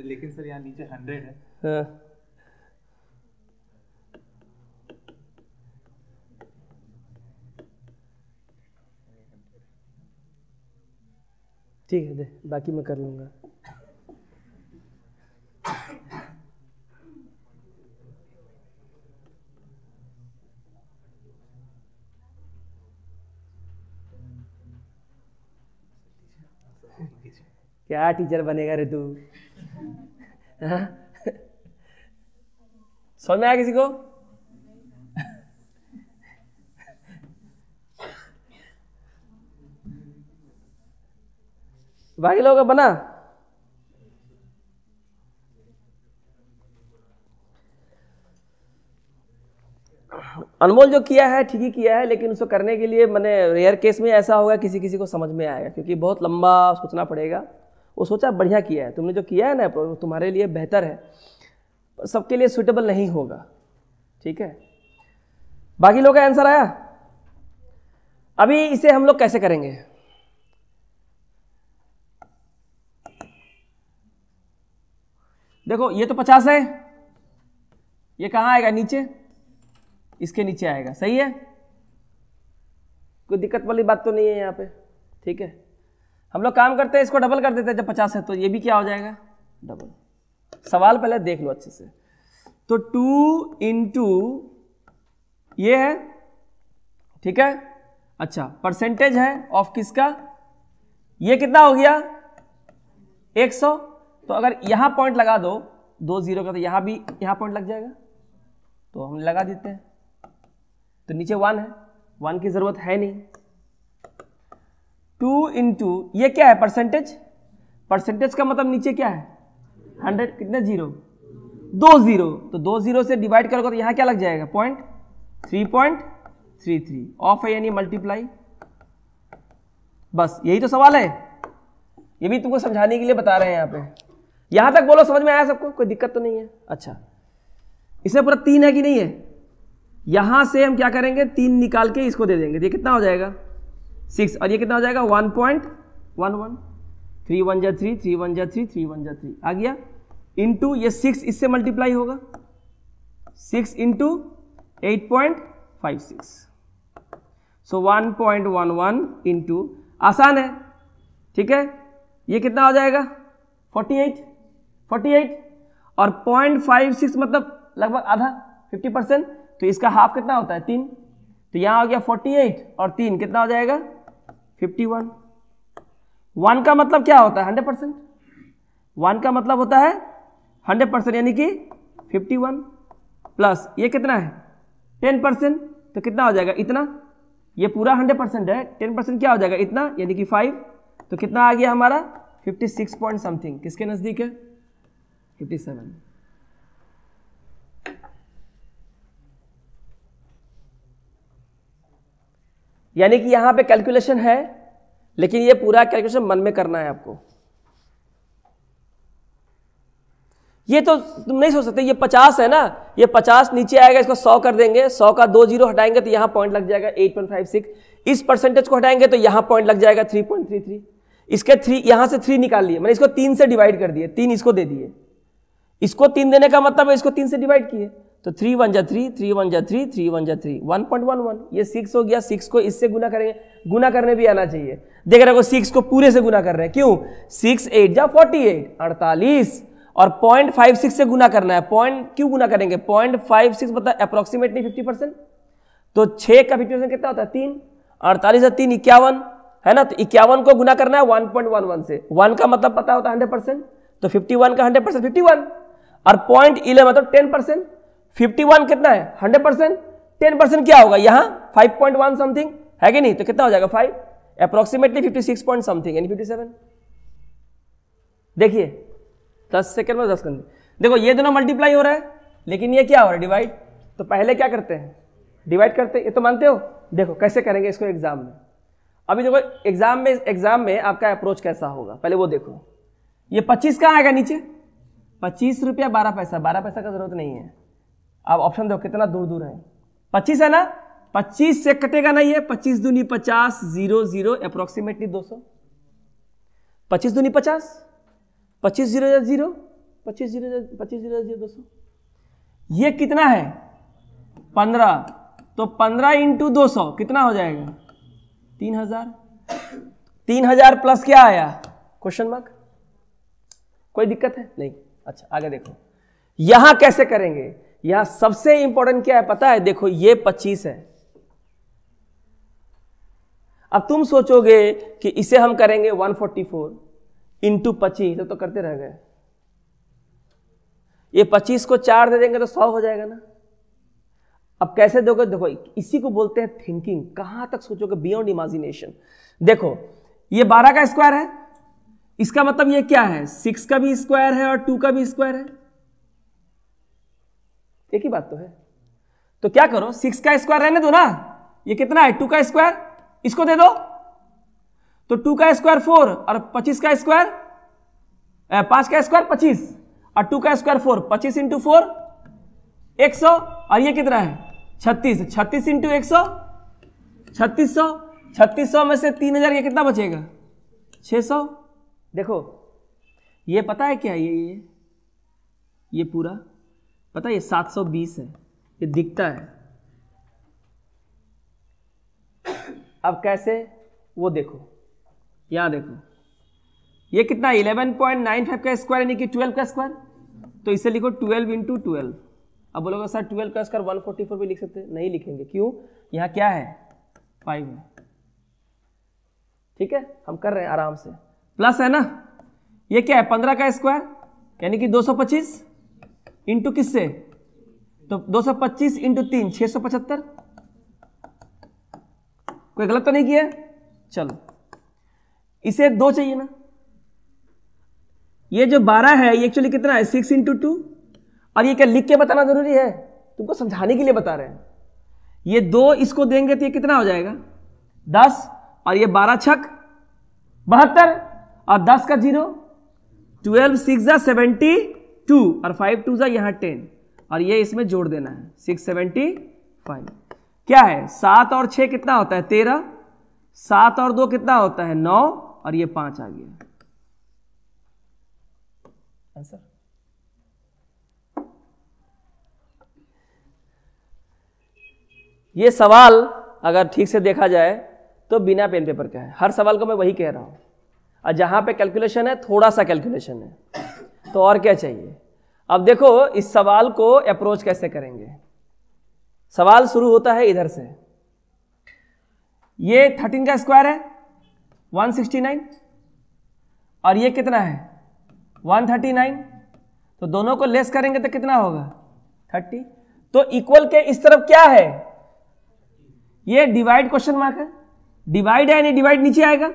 S2: लेकिन सर यहाँ नीचे 100 है।
S1: हाँ ठीक है, दे बाकी मैं कर लूँगा। क्या टीचर बनेगा रे तू? समझ में आया किसी को? बाकी लोगों का बना? अनमोल जो किया है ठीक ही किया है, लेकिन उसको करने के लिए मैंने रेयर केस में ऐसा होगा किसी किसी को समझ में आएगा, क्योंकि बहुत लंबा सोचना पड़ेगा। वो सोचा बढ़िया किया है तुमने, जो किया है ना तुम्हारे लिए बेहतर है, पर सबके लिए सुटेबल नहीं होगा, ठीक है। बाकी लोगों का आंसर आया? अभी इसे हम लोग कैसे करेंगे? देखो ये तो 50 है, ये कहाँ आएगा? नीचे, इसके नीचे आएगा, सही है, कोई दिक्कत वाली बात तो नहीं है यहाँ पे, ठीक है। हम लोग काम करते हैं, इसको डबल कर देते हैं, जब 50 है तो ये भी क्या हो जाएगा? डबल। सवाल पहले देख लो अच्छे से। तो 2 इंटू ये है, ठीक है। अच्छा, परसेंटेज है ऑफ किसका? ये कितना हो गया? 100। तो अगर यहां पॉइंट लगा दो 2 0 का, तो यहां भी यहां पॉइंट लग जाएगा, तो हम लगा देते हैं। तो नीचे 1 है, 1 की जरूरत है नहीं। 2 इंटू ये क्या है? परसेंटेज। परसेंटेज का मतलब नीचे क्या है? 100, कितने जीरो? 2 0। तो 2 0 से डिवाइड करोगे तो यहां क्या लग जाएगा? पॉइंट 3.33 ऑफ है, यानी मल्टीप्लाई। बस यही तो सवाल है, ये भी तुमको समझाने के लिए बता रहे हैं यहाँ पे। यहां तक बोलो, समझ में आया सबको? कोई दिक्कत तो नहीं है? अच्छा, इसमें पूरा 3 है कि नहीं है? यहां से हम क्या करेंगे, 3 निकाल के इसको दे देंगे, ये कितना हो जाएगा 6, और ये कितना हो जाएगा 1.11, 3 1 जा 3, 3 1 जा 3, 3 1 जा 3 आ गया, इंटू ये 6 इससे मल्टीप्लाई होगा, 6 इंटू 8.56, सो 1.11 इंटू, आसान है, ठीक है, ये कितना हो जाएगा 48, और 0.56 मतलब लगभग आधा, 50%, तो इसका हाफ कितना होता है 3, तो यहां हो गया 48 और 3 कितना हो जाएगा 51। 1 का मतलब क्या होता है 100%, 1 का मतलब होता है 100%, यानी कि 51 प्लस ये कितना है 10%, तो कितना हो जाएगा इतना, ये पूरा 100% है, 10% क्या हो जाएगा इतना, यानी कि 5, तो कितना आ गया हमारा 56 पॉइंट समथिंग, किसके नजदीक है 57। यानी कि यहां पे कैलकुलेशन है, लेकिन ये पूरा कैलकुलेशन मन में करना है आपको। ये तो तुम नहीं सोच सकते, ये 50 है ना, ये 50 नीचे आएगा, इसको 100 कर देंगे, 100 का 2 जीरो हटाएंगे तो यहां पॉइंट लग जाएगा 8.56, इस परसेंटेज को हटाएंगे तो यहां पॉइंट लग जाएगा 3.33, इसके 3 यहां से 3 निकाल लिए, मैंने इसको 3 से डिवाइड कर दिए, 3 इसको दे दिए, इसको 3 देने का मतलब है इसको 3 से डिवाइड किए, तो 3 1 जा 3, 3 1 जा 3, 3 1 जा 3, 1.11, ये 6 हो गया, 6 को इससे गुना करेंगे, गुना करने भी आना चाहिए, देख रहे हो 6 को पूरे से गुना कर रहे हैं, क्यों 6 8 जा 48, 48, और 0.56 से गुना करना है, पॉइंट क्यों गुना करेंगे, 0.56 मतलब अप्रोक्सीमेटली 50%, तो 6 का 50% कितना होता है 3, 48 से 3 51 है ना, तो 51 को गुना करना है 1.11 से, 1 का मतलब पता होता है 100%, तो 51 का 100% 51, और 0.11 मतलब 10%, 51 कितना है 100%, 10% क्या होगा यहाँ 5.1 समथिंग है कि नहीं, तो कितना हो जाएगा 5, अप्रोक्सीमेटली 56 पॉइंट समथिंग यानी 57। देखिए 10 सेकंड में 10 करने, देखो ये दोनों मल्टीप्लाई हो रहा है, लेकिन ये क्या हो रहा है डिवाइड, तो पहले क्या करते हैं डिवाइड करते हैं, ये तो मानते हो, देखो कैसे करेंगे इसको एग्जाम में। अभी देखो एग्जाम में आपका अप्रोच कैसा होगा, पहले वो देखो, ये 25 कहाँ आएगा नीचे, 25 रुपया 12 पैसा, 12 पैसा का जरूरत नहीं है, आप ऑप्शन देखो कितना दूर दूर है, 25 है ना, 25 से कटेगा नहीं है, 25 दूनी 50, 0 0 अप्रोक्सीमेटली 200, 25 दूनी 50, 25 0 0, 25 0 200, ये कितना है 15, तो 15 इंटू 200 कितना हो जाएगा 3000, 3000 प्लस क्या आया क्वेश्चन मार्क, कोई दिक्कत है नहीं। अच्छा आगे देखो, यहां कैसे करेंगे, यहां सबसे इंपॉर्टेंट क्या है पता है, देखो ये 25 है, अब तुम सोचोगे कि इसे हम करेंगे 144 इंटू 25, तो करते रह गए, ये 25 को 4 दे देंगे तो 100 हो जाएगा ना। अब कैसे दोगे, देखो इसी को बोलते हैं थिंकिंग, कहां तक सोचोगे बियॉन्ड इमेजिनेशन। देखो ये 12 का स्क्वायर है, इसका मतलब ये क्या है 6 का भी स्क्वायर है और 2 का भी स्क्वायर है, एक ही बात तो है, तो क्या करो 6 का स्क्वायर रहने दो ना, ये कितना है 2 का स्क्वायर, इसको दे दो, तो 2 का स्क्वायर 4 और 25 का स्क्वायर 5 का स्क्वायर 25 और 2 का स्क्वायर 4, 25 इंटू 4 100, और ये कितना है 36, 36 इंटू 100 3600, 3600 में से 3000, ये कितना बचेगा 600। देखो ये पता है क्या, ये पूरा पता है ये 720 है, ये दिखता है, अब कैसे वो देखो, यहां देखो ये कितना 11.95 का स्क्वायर यानी कि 12 का स्क्वायर, तो इसे लिखो 12 इंटू 12। अब बोलोगे सर 12 का स्क्वायर 144 भी लिख सकते हैं, नहीं लिखेंगे, क्यों, यहां क्या है 5 है, ठीक है हम कर रहे हैं आराम से, प्लस है ना, ये क्या है 15 का स्क्वायर यानी कि 225 इंटू किससे, तो 225 इंटू 3 675, कोई गलत तो नहीं किया, चलो इसे 2 चाहिए ना, ये जो 12 है ये एक्चुअली कितना है 6 इंटू 2, और ये क्या लिख के बताना जरूरी है, तुमको समझाने के लिए बता रहे हैं, ये 2 इसको देंगे तो ये कितना हो जाएगा 10, और ये 12 छक 72 और 10 का 0 12 6 जा 72 और 5 2 जा यहाँ 10 और ये इसमें जोड़ देना है 675। क्या है 7 और 6 कितना होता है 13, 7 और 2 कितना होता है 9 और ये 5 आ गया आंसर। ये सवाल अगर ठीक से देखा जाए तो बिना पेन पेपर का है, हर सवाल को मैं वही कह रहा हूं, और जहां पे कैलकुलेशन है थोड़ा सा कैलकुलेशन है तो और क्या चाहिए। अब देखो इस सवाल को अप्रोच कैसे करेंगे। सवाल शुरू होता है इधर से, ये 13 का स्क्वायर है 169 और ये कितना है 139, तो दोनों को लेस करेंगे तो कितना होगा 30। तो इक्वल के इस तरफ क्या है, ये डिवाइड क्वेश्चन मार्क है, डिवाइड है यानी डिवाइड नीचे आएगा,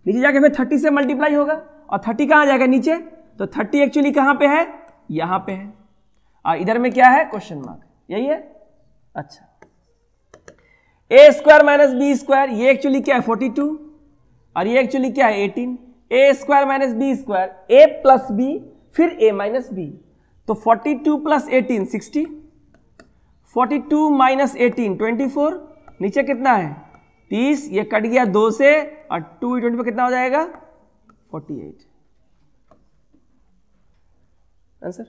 S1: नीचे जाके फिर 30 से मल्टीप्लाई होगा और 30 कहां जाएगा नीचे, तो 30 एक्चुअली कहां पे है यहां पे है और इधर में क्या है क्वेश्चन मार्क, यही है। अच्छा ए स्क्वायर माइनस बी स्क्वायर, ये एक्चुअली क्या है 42 और ये एक्चुअली क्या है 18। ए स्क्वायर माइनस बी स्क्वायर, ए प्लस बी फिर ए माइनस बी, तो 42 प्लस 18 60, 42 माइनस 18 24, नीचे कितना है 30, ये कट गया 2 से और 2 20 कितना हो जाएगा 48 आंसर।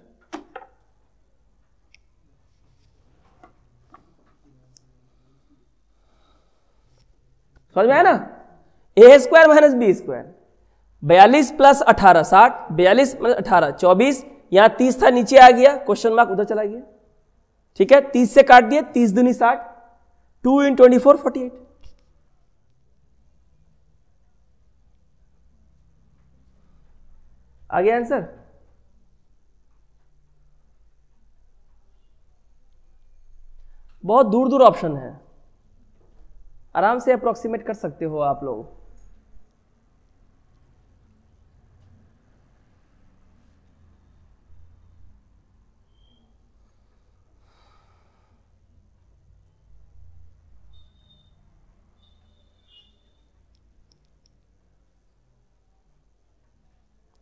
S1: समझ में आया ना। A square minus B square, 42 plus 18 60, 42 minus 18 24, यहां 30 था नीचे आ गया, क्वेश्चन मार्क उधर चला गया, ठीक है 30 से काट दिए, 30 दूनी 60, 2 × 24 48। आ गया आंसर। बहुत दूर दूर ऑप्शन है, आराम से अप्रोक्सीमेट कर सकते हो आप लोग।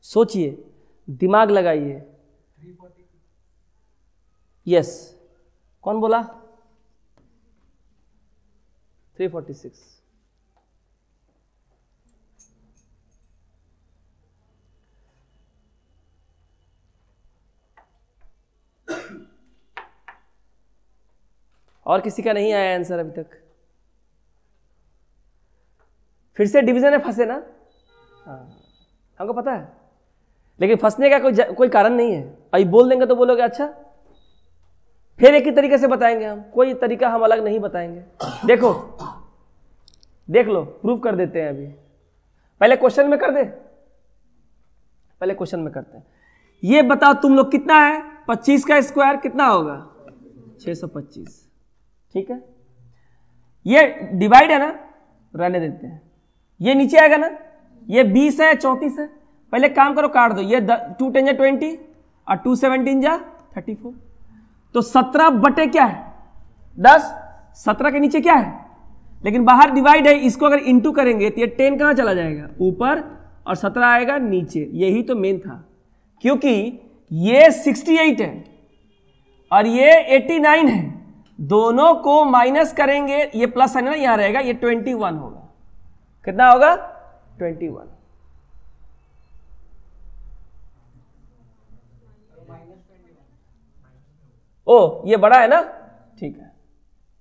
S1: सोचिए, दिमाग लगाइए। यस, कौन बोला 346। और किसी का नहीं आया आंसर अभी तक। फिर से डिवीजन में फंसे ना, हाँ हमको पता है, लेकिन फंसने का कोई कारण नहीं है। अभी बोल देंगे तो बोलोगे अच्छा, फिर एक ही तरीके से बताएंगे हम, कोई तरीका हम अलग नहीं बताएंगे। देखो देख लो, प्रूफ कर देते हैं। अभी पहले क्वेश्चन में कर दे, पहले क्वेश्चन में करते हैं। ये बताओ तुम लोग कितना है 25 का स्क्वायर कितना होगा 625, ठीक है। ये डिवाइड है ना, रहने देते हैं। ये नीचे आएगा ना, ये 20 है 34 है, पहले काम करो काट दो, ये 2 10 जा 20 और 2 17 जा 34, तो 17 बटे क्या है 10, 17 के नीचे क्या है, लेकिन बाहर डिवाइड है, इसको अगर इंटू करेंगे तो ये 10 कहां चला जाएगा ऊपर और 17 आएगा नीचे। यही तो मेन था, क्योंकि ये 68 है और ये 89 है, दोनों को माइनस करेंगे, ये प्लस है ना यहां रहेगा, ये 21 होगा। कितना होगा 21। ओ ये बड़ा है ना, ठीक है,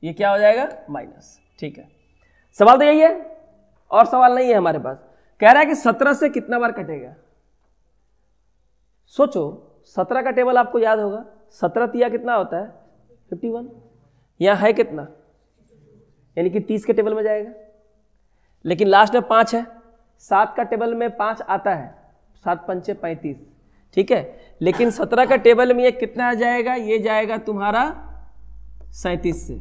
S1: ये क्या हो जाएगा माइनस, ठीक है। सवाल तो यही है, और सवाल नहीं है हमारे पास। कह रहा है कि 17 से कितना बार कटेगा। सोचो 17 का टेबल आपको याद होगा, 17 तिया कितना होता है 51, यहां है कितना, यानी कि 30 के टेबल में जाएगा, लेकिन लास्ट में 5 है, 7 का टेबल में 5 आता है, 7 पंचे 35, ठीक है। लेकिन 17 का टेबल में ये कितना आ जाएगा, ये जाएगा तुम्हारा 37 से,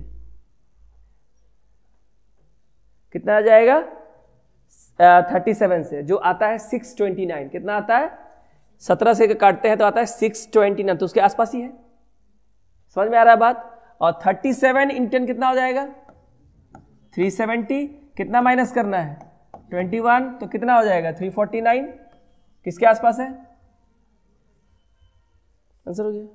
S1: कितना आ जाएगा 37 से, जो आता है 629। कितना आता है 17 से काटते हैं तो आता है 629, तो उसके आसपास ही है। समझ में आ रहा है बात। और 37 × 10 कितना हो जाएगा 370, कितना माइनस करना है 21, तो कितना हो जाएगा 349, किसके आसपास है आंसर हो गया।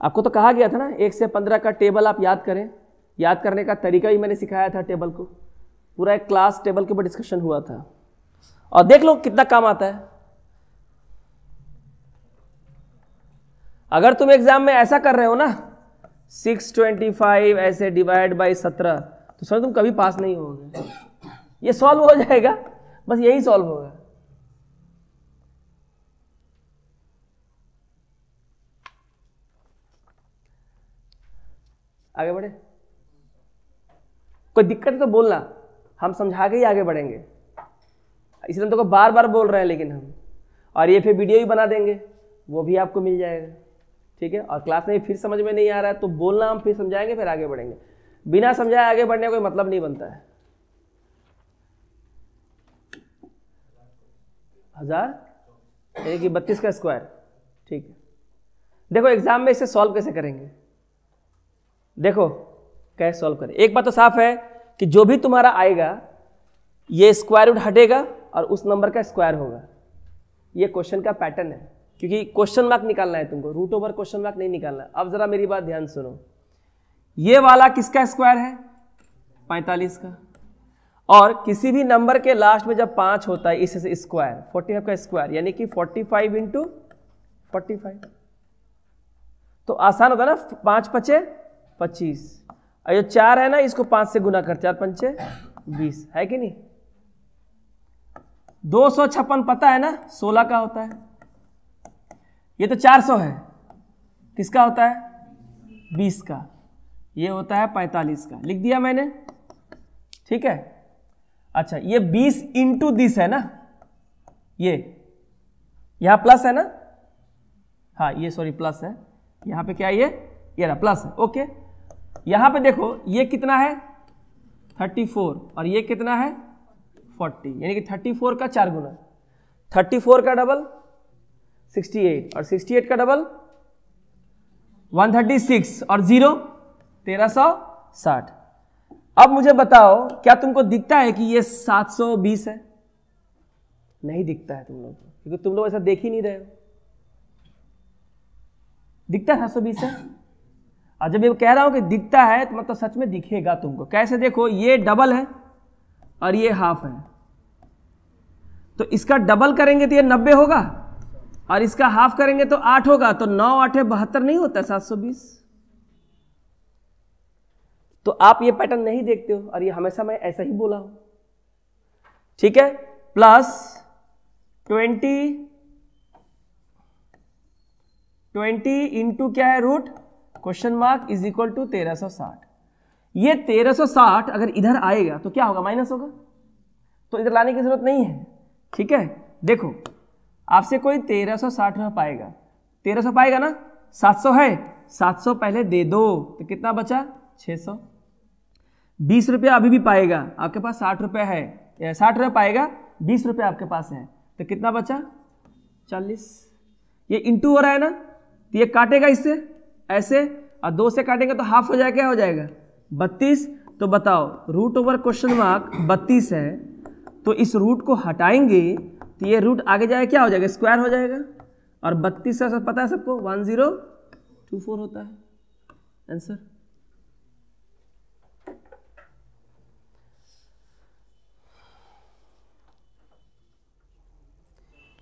S1: आपको तो कहा गया था ना 1 से 15 का टेबल आप याद करें। याद करने का तरीका ही मैंने सिखाया था टेबल को, पूरा एक क्लास टेबल के ऊपर डिस्कशन हुआ था। और देख लो कितना काम आता है। अगर तुम एग्जाम में ऐसा कर रहे हो ना 625 ऐसे डिवाइड बाई 17, तो सर तुम कभी पास नहीं होगे। ये सॉल्व हो जाएगा, बस यही सॉल्व होगा। आगे बढ़े, कोई दिक्कत है तो बोलना, हम समझा के ही आगे बढ़ेंगे। इसलिए हम तो बार बार बोल रहे हैं, लेकिन हम और ये फिर वीडियो भी बना देंगे, वो भी आपको मिल जाएगा, ठीक है। और क्लास में फिर समझ में नहीं आ रहा है तो बोलना, हम फिर समझाएंगे, फिर आगे बढ़ेंगे। बिना समझाए आगे बढ़ने का कोई मतलब नहीं बनता है। 1000 यानी कि 32 का स्क्वायर, ठीक है। देखो एग्जाम में इसे सॉल्व कैसे करेंगे, देखो कैसे सॉल्व करें। एक बात तो साफ है कि जो भी तुम्हारा आएगा ये स्क्वायर रूट हटेगा और उस नंबर का स्क्वायर होगा। ये क्वेश्चन का पैटर्न है, क्योंकि क्वेश्चन मार्क निकालना है तुमको, रूट ओवर क्वेश्चन मार्क नहीं निकालना है। अब जरा मेरी बात ध्यान सुनो, ये वाला किसका स्क्वायर है? 45 का। और किसी भी नंबर के लास्ट में जब 5 होता है इससे स्क्वायर 45 का स्क्वायर, यानी कि 45 इंटू 45। तो आसान होता है ना, 5 पचे 25, और ये 4 है ना, इसको 5 से गुना कर, 4 पंचे 20, है कि नहीं। 256 पता है ना 16 का होता है। ये तो 400 है, किसका होता है? 20 का। ये होता है 45 का, लिख दिया मैंने, ठीक है। अच्छा, ये 20 इंटू 20 है ना, ये यहां प्लस है ना, हाँ ये सॉरी प्लस है, यहां पे क्या है ये रहा प्लस है, ओके। यहां पे देखो ये कितना है 34 और ये कितना है 40, यानी कि 34 का 4 गुना, 34 का डबल 68 और 68 का डबल 136 और 0 1360। अब मुझे बताओ क्या तुमको दिखता है कि ये 720 है? नहीं दिखता है तुम लोग को, क्योंकि तुम लोग ऐसा देख ही नहीं रहे हो। दिखता है 720 है? और जब ये कह रहा हूं कि दिखता है तो मतलब सच में दिखेगा तुमको। कैसे? देखो ये डबल है और ये हाफ है, तो इसका डबल करेंगे तो ये 90 होगा और इसका हाफ करेंगे तो 8 होगा, तो 9 8 72 नहीं होता 720। तो आप ये पैटर्न नहीं देखते हो, और ये हमेशा मैं ऐसा ही बोला हूं, ठीक है। प्लस 20 इंटू क्या है root question mark is equal to 1360। ये 1360 अगर इधर आएगा तो क्या होगा? माइनस होगा, तो इधर लाने की जरूरत नहीं है, ठीक है। देखो आपसे कोई 1360 में पाएगा, 1300 पाएगा ना, 700 है, 700 पहले दे दो, तो कितना बचा? 600। 20 रुपया अभी भी पाएगा, आपके पास 60 रुपया है, 60 रुपया पाएगा, 20 रुपया आपके पास है, तो कितना बचा? 40। ये इंटू हो रहा है ना, तो ये काटेगा इससे ऐसे, और 2 से काटेंगे तो हाफ हो जाएगा, क्या हो जाएगा? 32। तो बताओ रूट ओवर क्वेश्चन मार्क 32 है, तो इस रूट को हटाएंगे तो ये रूट आगे जाएगा, क्या हो जाएगा? स्क्वायर हो जाएगा। और 32 से पता है सबको 1024 होता है आंसर।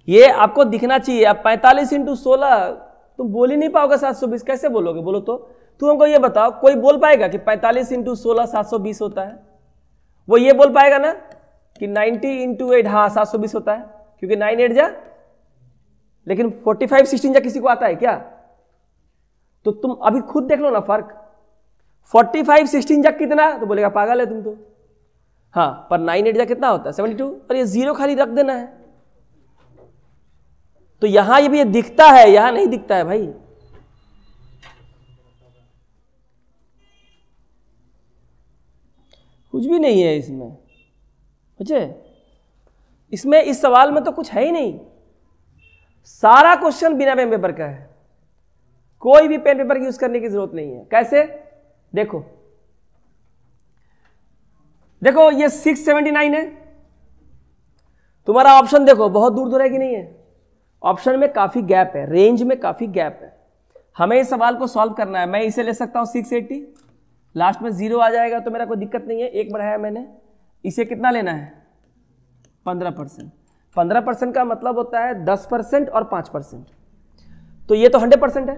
S1: ये आपको दिखना चाहिए। अब 45 इंटू 16 तुम बोल ही नहीं पाओगे 720, कैसे बोलोगे? बोलो तो तुम हमको ये बताओ, कोई बोल पाएगा कि 45 इंटू 16 720 होता है? वो ये बोल पाएगा ना कि 90 इंटू 8 हाँ 720 होता है, क्योंकि 9 8 जा, लेकिन 45 16 जा किसी को आता है क्या? तो तुम अभी खुद देख लो ना फर्क, 45 16 जा कितना, तो बोलेगा पागल है तुम तो। हाँ, पर 9 8 जा कितना होता है? 72, और ये 0 खाली रख देना है। तो यहां ये भी दिखता है, यहां नहीं दिखता है भाई। कुछ भी नहीं है इसमें, समझे? इसमें इस सवाल में तो कुछ है ही नहीं। सारा क्वेश्चन बिना पेन पेपर का है, कोई भी पेन पेपर यूज करने की जरूरत नहीं है। कैसे? देखो देखो ये 679 है, तुम्हारा ऑप्शन देखो बहुत दूर दूर है कि नहीं है, ऑप्शन में काफी गैप है, रेंज में काफी गैप है। हमें इस सवाल को सॉल्व करना है। मैं इसे ले सकता हूं 680, लास्ट में 0 आ जाएगा तो मेरा कोई दिक्कत नहीं है, एक बढ़ाया मैंने। इसे कितना लेना है? 15%। 15% का मतलब होता है 10% और 5%, तो ये तो 100% है।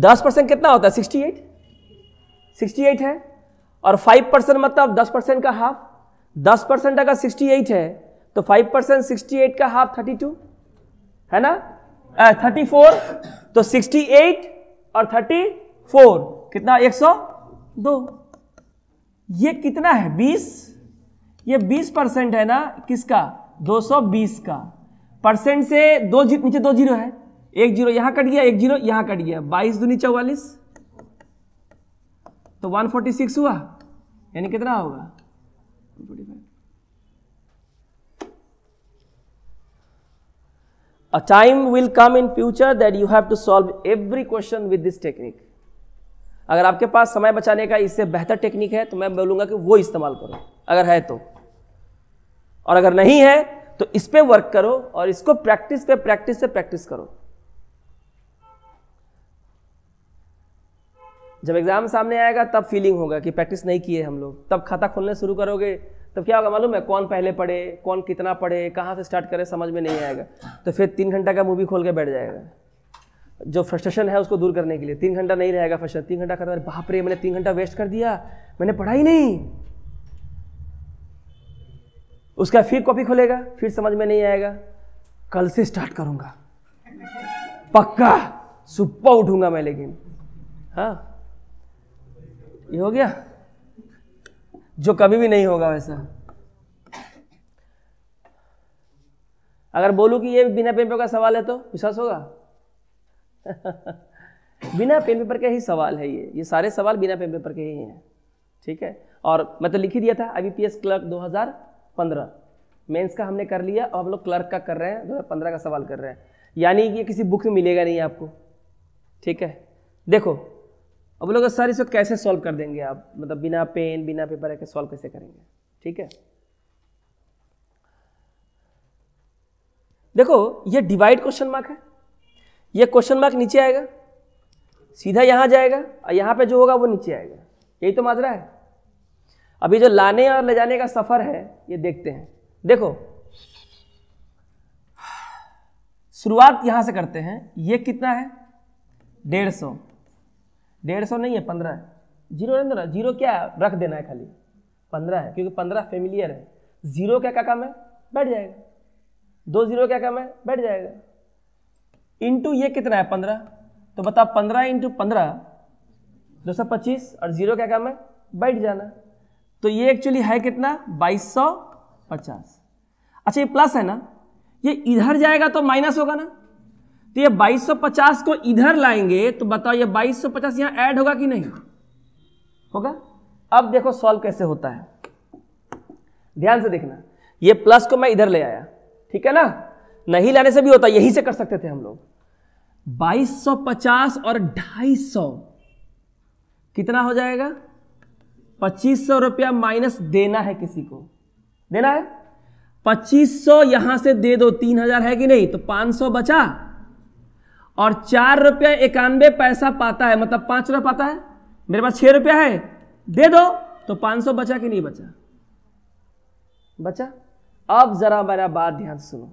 S1: 10% कितना होता है? 68 है, और 5% मतलब 10% का हाफ। 10% अगर 68 है तो 5% 68 का हाफ 32 है ना, 34। तो 68 और 34 कितना? 102। ये कितना है? 20। ये 20% है ना, किसका? 220 का। परसेंट से दो नीचे 2 जीरो है, 1 जीरो यहां कट गया, 1 जीरो यहां कट गया, 22 दूनी 44, तो 146 हुआ, यानी कितना होगा? 145। A time will come in future that you have to solve every question with this technique. अगर आपके पास समय बचाने का इससे बेहतर टेक्निक है तो मैं बोलूंगा कि वो इस्तेमाल करो, अगर है तो। और अगर नहीं है तो इस पे वर्क करो और इसको प्रैक्टिस से प्रैक्टिस करो। जब एग्जाम सामने आएगा तब फीलिंग होगा कि प्रैक्टिस नहीं किए हम लोग। तब खाता खोलने शुरू करोगे तब क्या होगा मालूम है? कौन पहले पढ़े, कौन कितना पढ़े, कहाँ से स्टार्ट करे, समझ में नहीं आएगा। तो फिर 3 घंटा का मूवी खोल के बैठ जाएगा। जो फ्रस्ट्रेशन है उसको दूर करने के लिए 3 घंटा नहीं रहेगा फ्रस्ट्रेशन। 3 घंटा खत्म, बाप रे मैंने 3 घंटा वेस्ट कर दिया, मैंने पढ़ा ही नहीं। उसका फिर कॉपी खोलेगा, फिर समझ में नहीं आएगा, कल से स्टार्ट करूंगा पक्का, सुबह उठूंगा मैं। लेकिन हाँ, ये हो गया जो कभी भी नहीं होगा वैसा। अगर बोलूं कि ये बिना पेन पेपर का सवाल है तो विश्वास होगा? बिना पेन पेपर के ही सवाल है ये सारे सवाल बिना पेन पेपर के ही हैं, ठीक है। और मैं तो लिख ही दिया था IBPS क्लर्क 2015, मेंस का हमने कर लिया, और हम लोग क्लर्क का कर रहे हैं, 2015 का सवाल कर रहे हैं। यानी कि ये किसी बुक में मिलेगा नहीं आपको, ठीक है। देखो अब लोग सर इसको कैसे सॉल्व कर देंगे आप, मतलब बिना पेन बिना पेपर के सॉल्व कैसे करेंगे, ठीक है। देखो ये डिवाइड क्वेश्चन मार्क है, ये क्वेश्चन मार्क नीचे आएगा, सीधा यहां जाएगा, और यहां पे जो होगा वो नीचे आएगा। यही तो माजरा है। अभी जो लाने और ले जाने का सफर है ये देखते हैं। देखो शुरुआत यहां से करते हैं। ये कितना है? 150। 150 नहीं है, 15 है। जीरो रहने दो ना, जीरो क्या है? रख देना है खाली, 15 है, क्योंकि 15 फेमिलियर है। जीरो क्या काम है? बैठ जाएगा। 2 जीरो क्या काम है? बैठ जाएगा। इंटू ये कितना है? 15। तो बता 15 इंटू 15 225, और जीरो क्या काम है? बैठ जाना। तो ये एक्चुअली है कितना? 2250। अच्छा ये प्लस है ना, ये इधर जाएगा तो माइनस होगा ना, तो ये 2250 को इधर लाएंगे तो बताओ ये 2250 यहां ऐड होगा कि नहीं होगा? अब देखो सॉल्व कैसे होता है, ध्यान से देखना। ये प्लस को मैं इधर ले आया, ठीक है ना, नहीं लाने से भी होता, यही से कर सकते थे हम लोग। 2250 और 250 कितना हो जाएगा? 2500 रुपया माइनस देना है, किसी को देना है। 2500 यहां से दे दो, 3000 है कि नहीं, तो 500 बचा, और 4 रुपया 91 पैसा पाता है, मतलब 5 रुपया पाता है। मेरे पास 6 रुपया है, दे दो, तो 500 बचा कि नहीं बचा? बचा। अब जरा मेरा बात ध्यान से सुनो,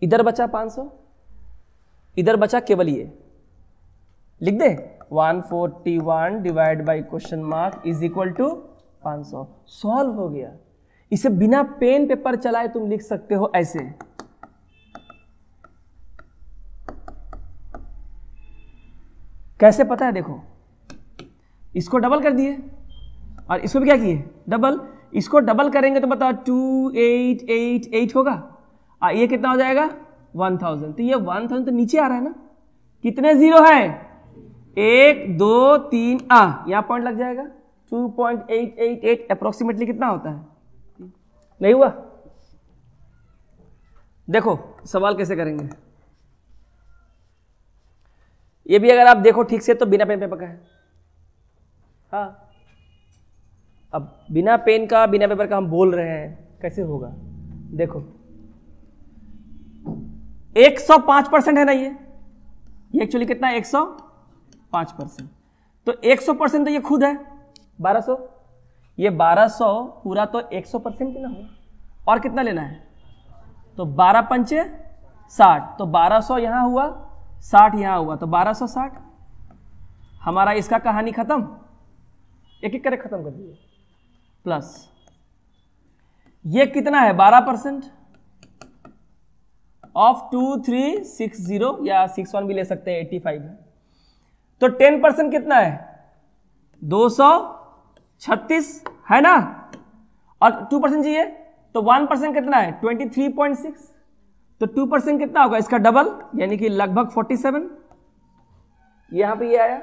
S1: इधर बचा 500, इधर बचा केवल ये, लिख दे 141 divide by question mark is equal to 500। Solve हो गया। इसे बिना पेन पेपर चलाए तुम लिख सकते हो ऐसे। कैसे पता है? देखो इसको डबल कर दिए और इसको भी क्या किए? डबल। इसको डबल करेंगे तो बताओ 2888 होगा, और ये कितना हो जाएगा? 1000। तो ये 1000 तो नीचे आ रहा है ना, कितने जीरो है? 1 2 3 यहां पॉइंट लग जाएगा। 2.888 अप्रोक्सीमेटली कितना होता है? नहीं हुआ? देखो सवाल कैसे करेंगे, ये भी अगर आप देखो ठीक से तो बिना पेन पेपर का है। हाँ अब बिना पेन का बिना पेपर का हम बोल रहे हैं, कैसे होगा? देखो 105% है ना, ये एक्चुअली कितना है? 105%। तो 100% तो ये खुद है 1200, ये 1200 पूरा तो 100% ही ना हो, और कितना लेना है? तो 12 पंचे 60, तो 1200 यहां हुआ, 60 यहां हुआ, तो 1260। हमारा इसका कहानी खत्म, एक एक करके खत्म कर दिए। प्लस ये कितना है? 12% ऑफ 2360, या 61 भी ले सकते हैं, 85 है। तो 10% कितना है? 236 है ना, और 2% चाहिए, तो 1% कितना है? 23.6। तो 2% कितना होगा? इसका डबल, यानी कि लगभग 47। यहां पे ये आया,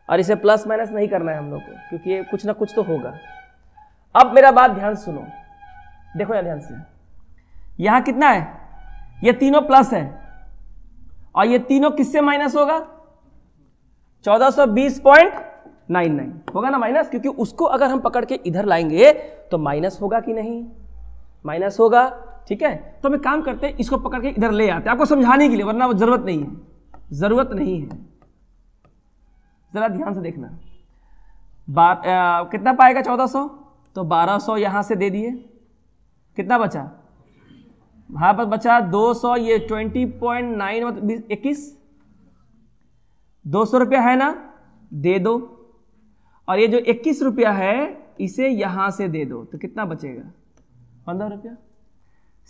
S1: और इसे प्लस माइनस नहीं करना है हम लोग को, क्योंकि ये कुछ ना कुछ तो होगा। अब मेरा बात ध्यान सुनो, देखो यार ध्यान से, यहां कितना है? ये तीनों प्लस है, और ये तीनों किससे माइनस होगा? 1420.99 होगा ना माइनस, क्योंकि उसको अगर हम पकड़ के इधर लाएंगे तो माइनस होगा कि नहीं? माइनस होगा, ठीक है। तो हम एक काम करते हैं, इसको पकड़ के इधर ले आते हैं आपको समझाने के लिए, वरना वो जरूरत नहीं है, जरूरत नहीं है। जरा ध्यान से देखना, कितना पाएगा 1400? तो 1200 यहां से दे दिए, कितना बचा? वहां पर बचा 200, ये 20.9 मतलब 21, 200 रुपया है ना, दे दो। और ये जो 21 रुपया है इसे यहां से दे दो, तो कितना बचेगा? 15 रुपया।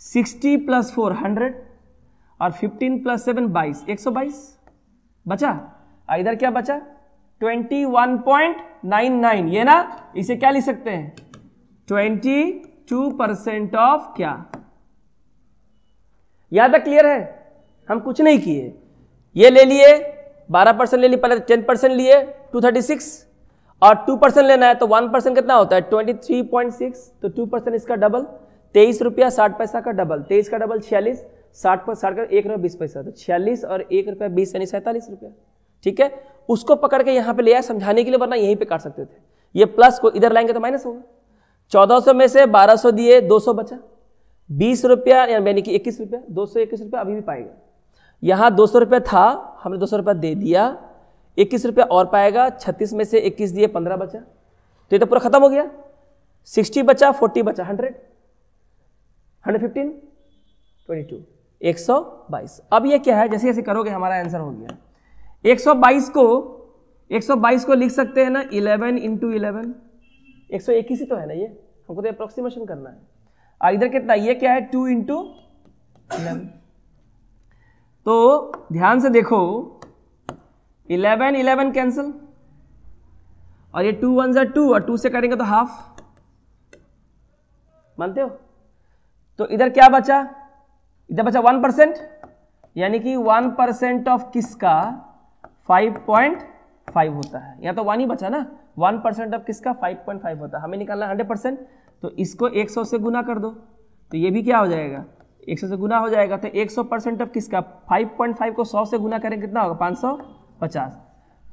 S1: 60 + 4 100, और 15 + 7 22, 122 बचा। इधर क्या बचा? 21.99, ये ना, इसे क्या लिख सकते हैं? 22% ऑफ क्या? यहां तक क्लियर है? हम कुछ नहीं किए, ये ले लिए 12% ले लिए, पहले 10% लिए 236, और 2% लेना है, तो 1% कितना होता है? 23.6, तो 2% इसका डबल 23 रुपया 60 पैसा का डबल, 23 का डबल 46, 60 पर 60 का 1 रुपया 20 पैसा, तो 46 और 1 रुपया 20 यानी 47 रुपया, ठीक है। उसको पकड़ के यहां पे ले आया समझाने के लिए, वरना यहीं पे काट सकते थे। ये प्लस को इधर लाएंगे तो माइनस होगा। 1400 में से 1200 दिए, 200 बचा, 20 रुपया यानी कि 21 रुपया, 221 रुपया अभी भी पाएगा। यहां 200 रुपया था, हमने 200 रुपया दे दिया, 21 रुपया और पाएगा, 36 में से 21 दिए, 15 बचा, तो ये तो पूरा खत्म हो गया। 60 बचा, 40 बचा, 100, 115, 22, 122। अब ये क्या है? जैसे जैसे करोगे हमारा आंसर हो गया। 122 को लिख सकते हैं ना 11 × 11, 121 ही तो है ना ये, हमको तो अप्रोक्सीमेशन करना है। इधर कितना? ये क्या है? 2 × 11। तो ध्यान से देखो, 11 11 कैंसिल, और ये 2 1 = 2, और 2 से करेंगे तो हाफ, मानते हो? तो इधर क्या बचा? इधर बचा 1%, यानी कि 1% ऑफ किसका? 5.5 होता है। यहाँ तो 1 ही बचा ना, 1% ऑफ किसका? 5.5 होता है। हमें निकालना 100%, तो इसको 100 से गुना कर दो, तो ये भी क्या हो जाएगा? 100 से गुना हो जाएगा। तो 100% ऑफ किसका? 5.5 को 100 से गुना करें कितना होगा? 550।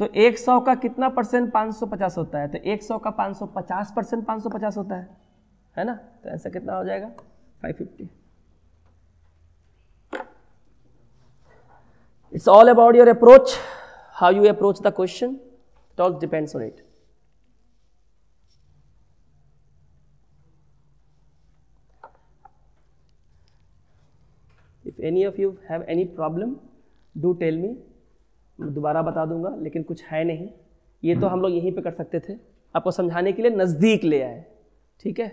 S1: तो 100 का कितना परसेंट? 550 होता है। तो 100 का 550% 550 होता है ना? तो ऐसा कितना हो जाएगा? 550। It's all about your approach, how you approach the question. It all depends on it. If any of you have any problem, do tell me. मैं दोबारा बता दूंगा, लेकिन कुछ है नहीं। ये तो हम लोग यहीं पे कर सकते थे, आपको समझाने के लिए नज़दीक ले आए, ठीक है।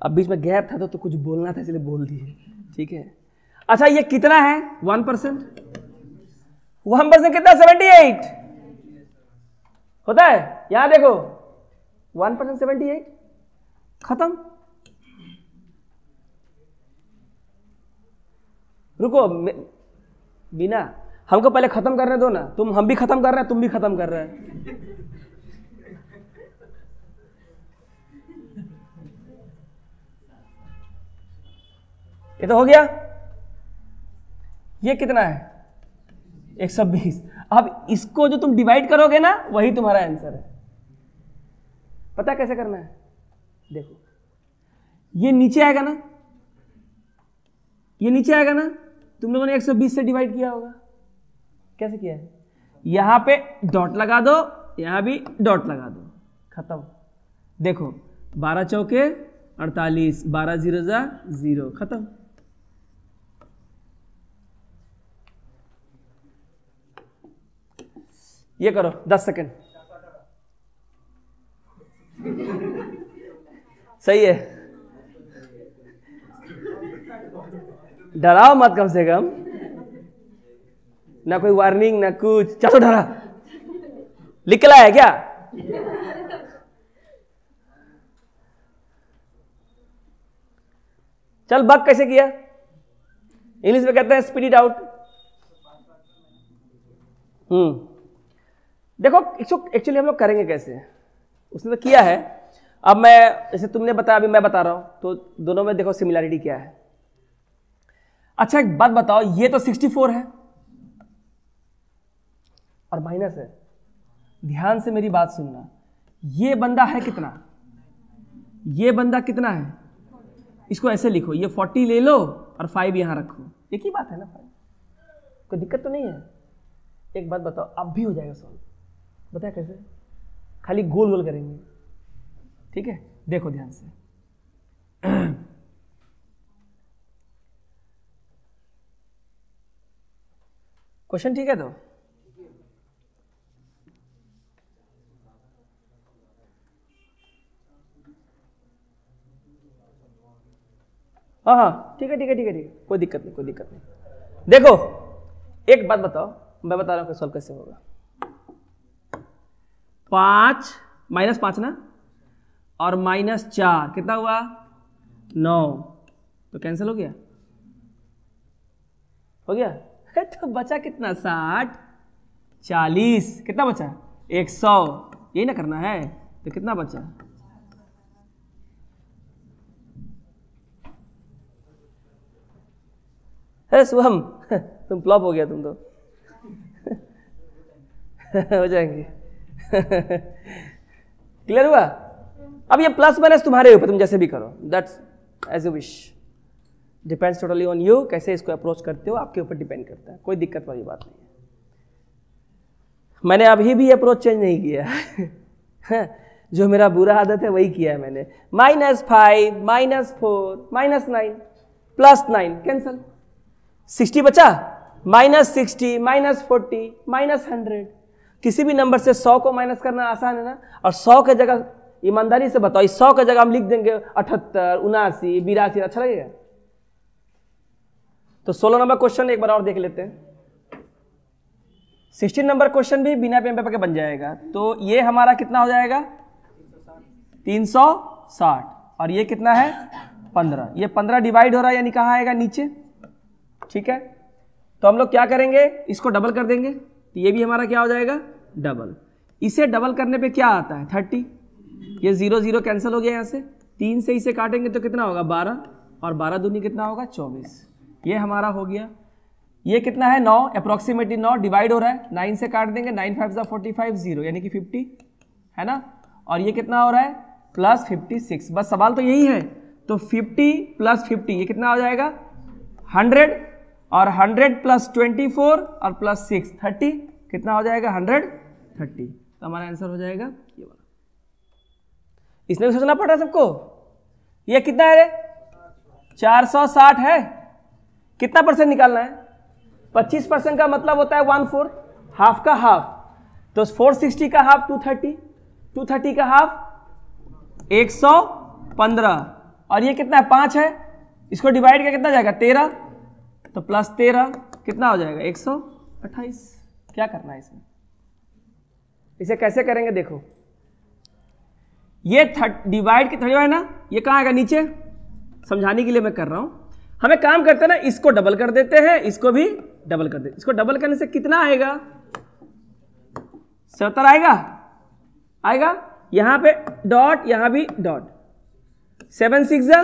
S1: अब बीच में गैप था तो कुछ बोलना था, इसलिए बोल दिए, ठीक है। अच्छा, ये कितना है? 1%। 1% कितना? 78 होता है। यहां देखो 1% 78, खत्म। रुको बिना, हमको पहले खत्म करने दो ना, हम भी खत्म कर रहे हैं, तुम भी खत्म कर रहे हैं। ये तो हो गया। ये कितना है 120। अब इसको जो तुम डिवाइड करोगे ना वही तुम्हारा आंसर है। पता है कैसे करना है? देखो ये नीचे आएगा ना, ये नीचे आएगा ना, तुम लोगों ने 120 से डिवाइड किया होगा। कैसे किया है? यहां पे डॉट लगा दो, यहां भी डॉट लगा दो, खत्म। देखो 12 चौके 48, 12 0 जा 0, खत्म। ये करो 10 सेकंड। सही है, डराओ मत कम से कम, ना कोई वार्निंग ना कुछ। चलो डरा लिख के लाया है क्या? चल बग कैसे किया? इंग्लिश में कहते हैं स्पीड इट आउट। देखो एक्चुअली हम लोग करेंगे कैसे, उसने तो किया है। अब मैं जैसे तुमने बताया, अभी मैं बता रहा हूं, तो दोनों में देखो सिमिलैरिटी क्या है। अच्छा एक बात बताओ, ये तो 64 है और माइनस है। ध्यान से मेरी बात सुनना, ये बंदा है कितना, ये बंदा कितना है, इसको ऐसे लिखो, ये 40 ले लो और 5 यहां रखो, एक ही बात है ना, 5 कोई दिक्कत तो नहीं है। एक बात बताओ, अब भी हो जाएगा सॉल्व। बताया कैसे? खाली गोल गोल करेंगे, ठीक है? देखो ध्यान से। क्वेश्चन ठीक है? तो हाँ हाँ ठीक है ठीक है ठीक है ठीक है, कोई दिक्कत नहीं, कोई दिक्कत नहीं। देखो एक बात बताओ, मैं बता रहा हूं कि सॉल्व कैसे होगा। 5 -5 ना, और -4 कितना हुआ 9, तो कैंसिल हो गया, हो गया। तो बचा कितना 60, 40, कितना बचा 100, यही ना करना है, तो कितना बचा? अरे शुभम तुम फ्लॉप हो गया, तुम तो हो जाएंगे। क्लियर हुआ? अब ये प्लस माइनस तुम्हारे ऊपर, तुम जैसे भी करो, that's as you wish, depends totally on you. कैसे इसको अप्रोच करते हो आपके ऊपर डिपेंड करता है, कोई दिक्कत वाली बात नहीं है। मैंने अभी भी अप्रोच चेंज नहीं किया है। जो मेरा बुरा आदत है वही किया है मैंने। -5 -4 -9 +9 कैंसल, 60 बचा, -60 -40 -100। किसी भी नंबर से 100 को माइनस करना आसान है ना। और 100 के जगह, ईमानदारी से बताओ, इस 100 के जगह हम लिख देंगे 78 79 82, अच्छा लगेगा? तो 16 नंबर क्वेश्चन एक बार और देख लेते हैं। 16 नंबर क्वेश्चन भी बिना पेन पेपर के बन जाएगा। तो ये हमारा कितना हो जाएगा 360, और ये कितना है 15। ये 15 डिवाइड हो रहा है, यानी कहाँ आएगा नीचे, ठीक है? तो हम लोग क्या करेंगे, इसको डबल कर देंगे, तो ये भी हमारा क्या हो जाएगा डबल। इसे डबल करने पे क्या आता है 30, ये 0 0 कैंसिल हो गया, यहाँ से 3 से इसे काटेंगे तो कितना होगा 12, और 12 दूनी कितना होगा 24। ये हमारा हो गया। ये कितना है 9, अप्रोक्सीमेटली 9 डिवाइड हो रहा है, 9 से काट देंगे, 9 5 45 0, यानी कि 50 है ना। और ये कितना हो रहा है +56। बस सवाल तो यही है। तो 50 + 50 ये कितना हो जाएगा 100, और 100 + 24 और +6 30, कितना हो जाएगा 130। तो हमारा आंसर हो जाएगा ये वाला। इसमें भी सोचना पड़ रहा है सबको। ये कितना है रे 460 है, कितना परसेंट निकालना है? 25% का मतलब होता है 1/4, हाफ का हाफ। तो 460 का हाफ 230, 230 का हाफ 115, और ये कितना है 5 है, इसको डिवाइड करके कितना जाएगा 13, तो +13 कितना हो जाएगा 128। क्या करना है इसमें, इसे कैसे करेंगे देखो। ये डिवाइड की 30 है ना, ये कहाँ आएगा नीचे, समझाने के लिए मैं कर रहा हूं। हमें काम करते हैं ना, इसको डबल कर देते हैं, इसको भी डबल कर देते हैं। इसको डबल करने से कितना आएगा 70 आएगा, आएगा। यहां पे डॉट, यहां भी डॉट, 7 6 जा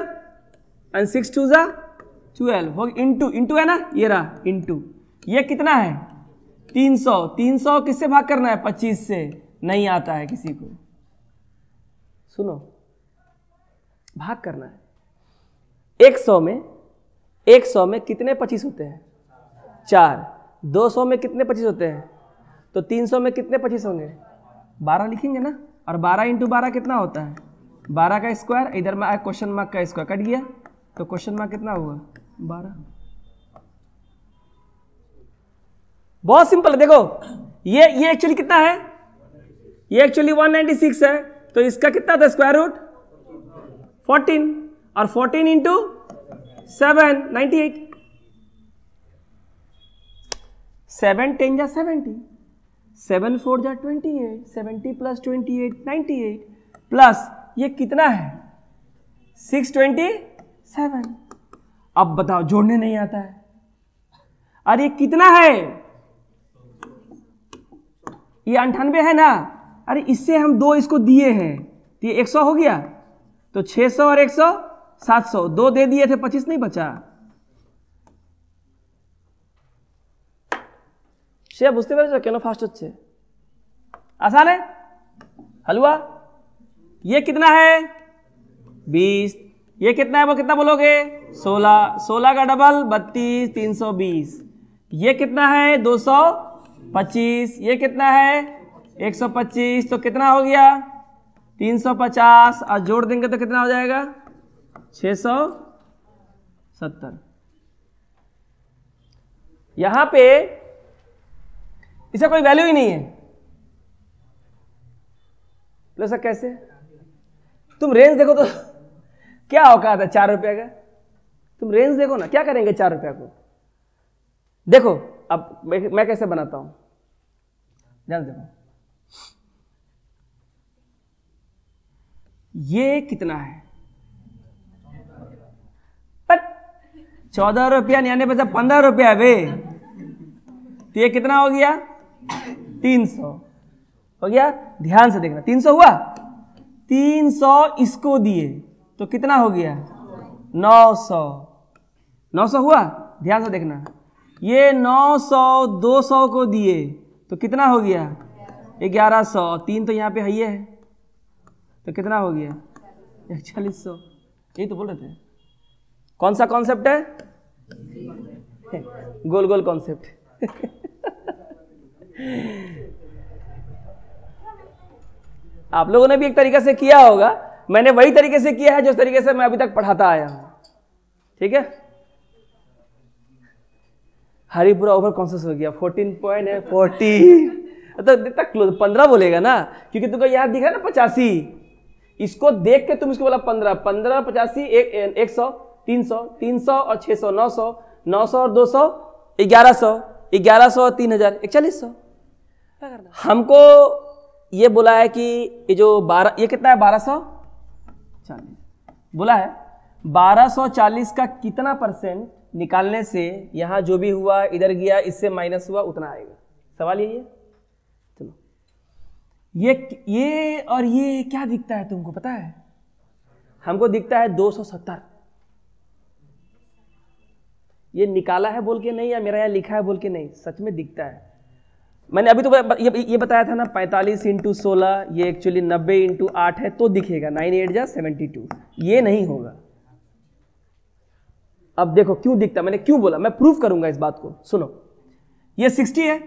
S1: और 6 2 जा 12 हो, इंटू है ना, ये रहा इंटू, ये कितना है 300, 300 किससे भाग करना है 25 से, नहीं आता है किसी को, सुनो भाग करना है। 100 में कितने 25 होते हैं 4, 200 में कितने 25 होते हैं, तो 300 में कितने 25 होंगे 12 लिखेंगे ना, और 12 इंटू 12 कितना होता है 12 का स्क्वायर, इधर में आया क्वेश्चन मार्क का स्क्वायर, कट गया तो क्वेश्चन मार्क कितना हुआ 12। बहुत सिंपल है, देखो ये एक्चुअली कितना है, ये एक्चुअली 196 है, तो इसका कितना था स्क्वायर रूट 14, और 14 इंटू 7 98, 7 10 जा 70, 7 4 जा 28, 70 प्लस 28 98, प्लस ये कितना है 627। अब बताओ जोड़ने नहीं आता है, अरे कितना है, ये 98 है ना, अरे इससे हम 2 इसको दिए हैं तो ये 100 हो गया, तो 600 और 100 700, 2 दे दिए थे 25 नहीं बचा। সে বুঝতে পেরেছো কেন ফার্স্ট হচ্ছে, आसान है हलवा। ये कितना है 20, ये कितना है वो कितना बोलोगे 16, 16 का डबल 32 320, ये कितना है 225, ये कितना है 125, तो कितना हो गया 350, और जोड़ देंगे तो कितना हो जाएगा 670। यहां पे इसका कोई वैल्यू ही नहीं है, प्लस कैसे, तुम रेंज देखो तो क्या औकात है 4 रुपए का, तुम रेंज देखो ना क्या करेंगे 4 रुपया को। देखो अब मैं कैसे बनाता हूं, ध्यान देखो, ये कितना है 14 रुपया, 99 15 रुपया वे, तो ये कितना हो गया 300 हो गया। ध्यान से देखना 300 हुआ, 300 इसको दिए तो कितना हो गया 900, 900 हुआ। ध्यान से देखना, ये 900 200 को दिए तो कितना हो गया 1100, 3 तो यहाँ पे है, तो कितना हो गया 4100। यही तो बोल रहे थे, कौन सा कॉन्सेप्ट है गोल गोल कॉन्सेप्ट। आप लोगों ने भी एक तरीके से किया होगा, मैंने वही तरीके से किया है जिस तरीके से मैं अभी तक पढ़ाता आया हूं, ठीक है। हरिपुरा ओवर कॉन्शियस हो गया, 14 पॉइंट है 40, तो इतना क्लोज 15 बोलेगा ना, क्योंकि तुमको याद दिखा ना 85, इसको देख के तुम इसको बोला 15 15 85 100 300 300 और 600 900 900 और 200 1100 1100 और 3000 4100। हमको ये बोला है कि ये जो 12 ये कितना है 1240 बोला है, 1240 का कितना परसेंट निकालने से यहां जो भी हुआ इधर गया इससे माइनस हुआ उतना आएगा। सवाल यही है। चलो ये और ये क्या दिखता है तुमको पता है, हमको दिखता है 270। ये निकाला है बोल के नहीं, या मेरा यहाँ लिखा है बोल के नहीं, सच में दिखता है। मैंने अभी तो ये बताया था ना 45 इंटू 16, ये एक्चुअली 90 इंटू 8 है तो दिखेगा 9 8 जा 72, ये नहीं होगा। अब देखो क्यों दिखता, मैंने क्यों बोला, मैं प्रूफ करूंगा इस बात को। सुनो, ये 60 है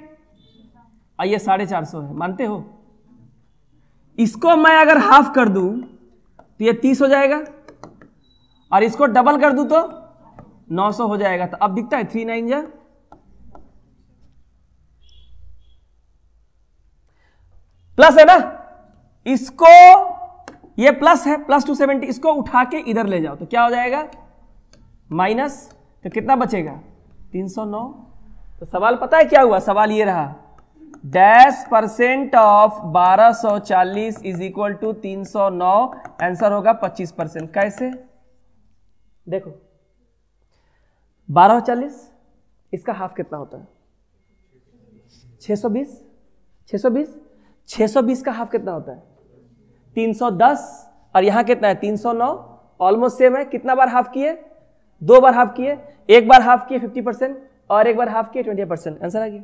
S1: और ये 450 है, मानते हो? इसको मैं अगर हाफ कर दूं तो ये 30 हो जाएगा, और इसको डबल कर दूं तो 900 हो जाएगा। तो अब दिखता है 3 9 जा प्लस है ना, इसको ये प्लस है प्लस 270, इसको उठा के इधर ले जाओ तो क्या हो जाएगा माइनस, तो कितना बचेगा 309। तो सवाल पता है क्या हुआ, सवाल ये रहा %% of 1240 is equal to 309, answer होगा 25%। कैसे देखो 1240 इसका हाफ कितना होता है 620, 620 का हाफ कितना होता है 310, और यहां कितना है 309, ऑलमोस्ट सेम है। कितना बार हाफ किए 2 बार हाफ किए, एक बार हाफ किए 50% और एक बार हाफ किए 20%, आंसर आ गया।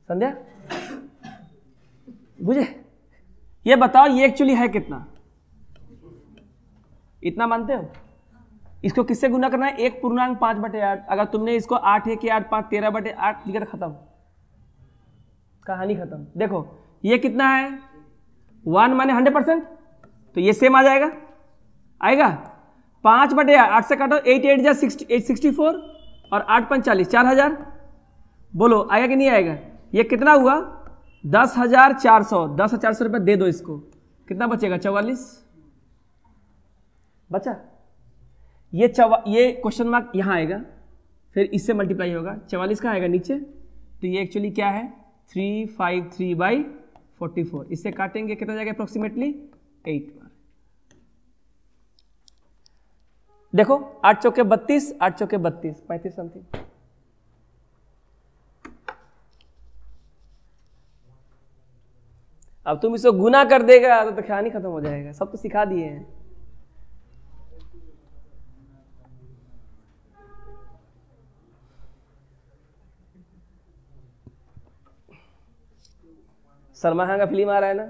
S1: संध्या बुझे? ये बताओ ये एक्चुअली है कितना? इतना मानते हो? इसको किससे गुना करना है? 1.5/8। अगर तुमने इसको 8 1 8 5 13/8 लिखा तो खत्म, कहानी खत्म। देखो ये कितना है? 1 माने 100%, तो ये सेम आ जाएगा, आएगा। 5/8 से काटो, 8 8 जा 64 और 8 5 40, 4000। बोलो आएगा कि नहीं आएगा? ये कितना हुआ? 10,400। 10,400 रुपये दे दो इसको, कितना बचेगा? 44 बचा। ये क्वेश्चन मार्क यहाँ आएगा, फिर इससे मल्टीप्लाई होगा। 44 का आएगा नीचे, तो ये एक्चुअली क्या है? 353/44। इससे काटेंगे कितना जाएगा अप्रोक्सीमेटली? 8 बार। देखो 8 चौके 32, 8 चौके 32, 35 समथिंग। अब तुम इसको गुना कर देगा तो कहानी खत्म हो जाएगा। सब तो सिखा दिए हैं। सलमान खान का फिल्म आ रहा है ना,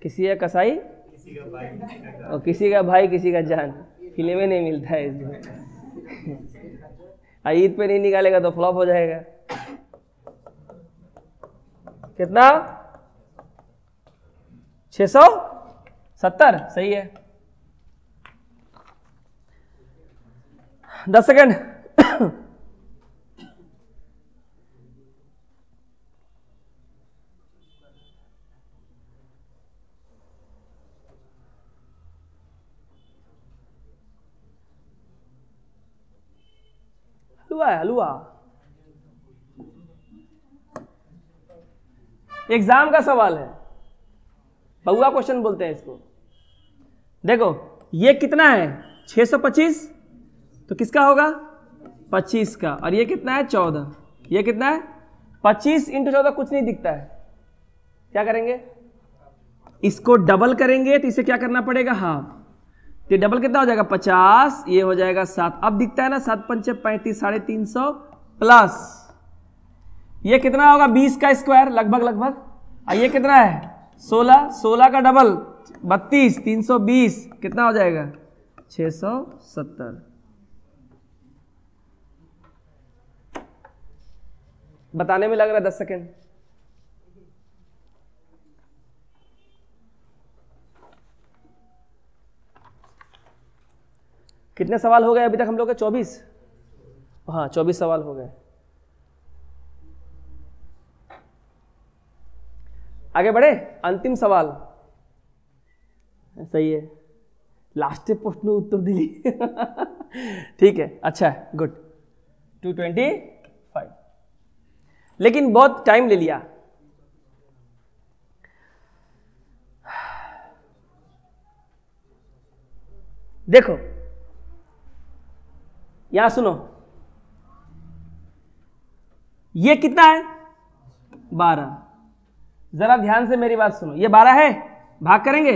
S1: किसी का कसाई और किसी का भाई किसी का जान। फिल्में नहीं मिलता है इसमें। ईद पे नहीं निकालेगा तो फ्लॉप हो जाएगा। कितना? 670। सही है। 10 सेकेंड। हलवा है, हलवा। एग्जाम का सवाल है, बहुआ क्वेश्चन बोलते हैं इसको। देखो ये कितना है? 625, तो किसका होगा? 25 का। और ये कितना है? 14। ये कितना है? 25 × 14 कुछ नहीं दिखता है। क्या करेंगे? इसको डबल करेंगे, तो इसे क्या करना पड़ेगा? हाफ। तो डबल कितना हो जाएगा? 50। ये हो जाएगा 7। अब दिखता है ना, 7 पंचे 35, 350 प्लस ये कितना होगा? 20 का स्क्वायर लगभग। और ये कितना है? 16। 16 का डबल 32, 320। कितना हो जाएगा? 670। बताने में लग रहा है 10 सेकेंड। कितने सवाल हो गए अभी तक हम लोग के? 24। हाँ 24 सवाल हो गए। आगे बढ़े। अंतिम सवाल। सही है, लास्ट प्रश्न उत्तर दिली। ठीक है, अच्छा है, गुड। 225, लेकिन बहुत टाइम ले लिया। देखो यहां सुनो, ये कितना है? 12। जरा ध्यान से मेरी बात सुनो। ये 12 है, भाग करेंगे।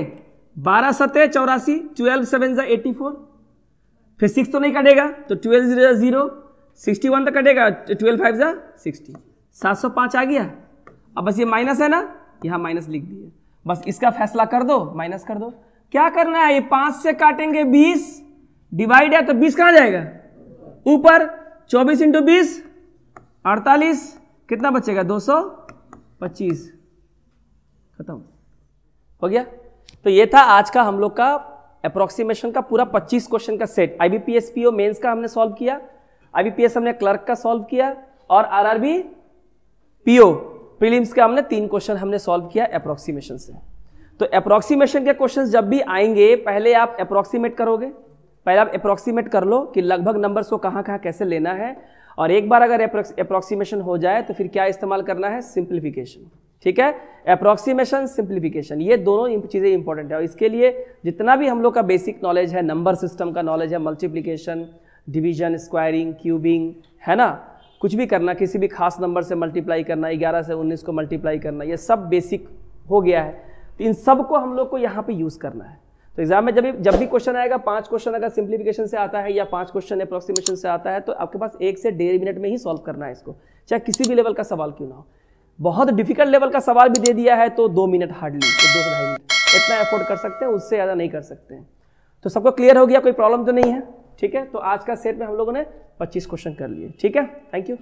S1: 12 7 84, 12 7 84, फिर 6 तो नहीं कटेगा, तो 12 0 0, 61 तो कटेगा, 12 5 60, 705 आ गया। अब बस ये माइनस है ना, यहां माइनस लिख दिए। बस इसका फैसला कर दो, माइनस कर दो। क्या करना है? ये 5 से काटेंगे 20, डिवाइड है तो 20 कहां जाएगा? ऊपर। 24 × 20 48, कितना बचेगा? 225। खत्म हो गया। तो ये था आज का हम लोग का अप्रोक्सीमेशन का पूरा 25 क्वेश्चन का सेट। आईबीपीएस पीओ मेंस का हमने सॉल्व किया, आईबीपीएस हमने क्लर्क का सॉल्व किया, और आरआरबी पीओ प्रीलिम्स का हमने 3 क्वेश्चन हमने सॉल्व किया अप्रोक्सीमेशन से। तो अप्रोक्सीमेशन के क्वेश्चंस जब भी आएंगे, पहले आप अप्रोक्सीमेट करोगे। पहले आप अप्रोक्सीमेट कर लो कि लगभग नंबर्स को कहाँ कहाँ कैसे लेना है, और एक बार अगर अप्रोक्सीमेशन हो जाए तो फिर क्या इस्तेमाल करना है? सिंप्लीफिकेशन। ठीक है, अप्रोक्सीमेशन, सिंप्लीफिकेशन, ये दोनों चीजें इंपॉर्टेंट है। और इसके लिए जितना भी हम लोग का बेसिक नॉलेज है, नंबर सिस्टम का नॉलेज है, मल्टीप्लीकेशन, डिवीजन, स्क्वायरिंग, क्यूबिंग, है ना, कुछ भी करना, किसी भी खास नंबर से मल्टीप्लाई करना, 11 से 19 को मल्टीप्लाई करना, ये सब बेसिक हो गया है। तो इन सब को हम लोग को यहाँ पे यूज करना है। तो एग्जाम में जब भी क्वेश्चन आएगा, 5 क्वेश्चन अगर सिंप्लीफिकेशन से आता है या 5 क्वेश्चन अप्रोक्सीमेशन से आता है, तो आपके पास 1 से 1.5 मिनट में ही सॉल्व करना है इसको, चाहे किसी भी लेवल का सवाल क्यों ना हो। बहुत डिफिकल्ट लेवल का सवाल भी दे दिया है तो 2 मिनट हार्डली, तो 2 से 2.5 मिनट इतना एफोर्ड कर सकते हैं, उससे ज़्यादा नहीं कर सकते हैं। तो सबको क्लियर हो गया, कोई प्रॉब्लम तो नहीं है? ठीक है, तो आज का सेट में हम लोगों ने 25 क्वेश्चन कर लिए। ठीक है, थैंक यू।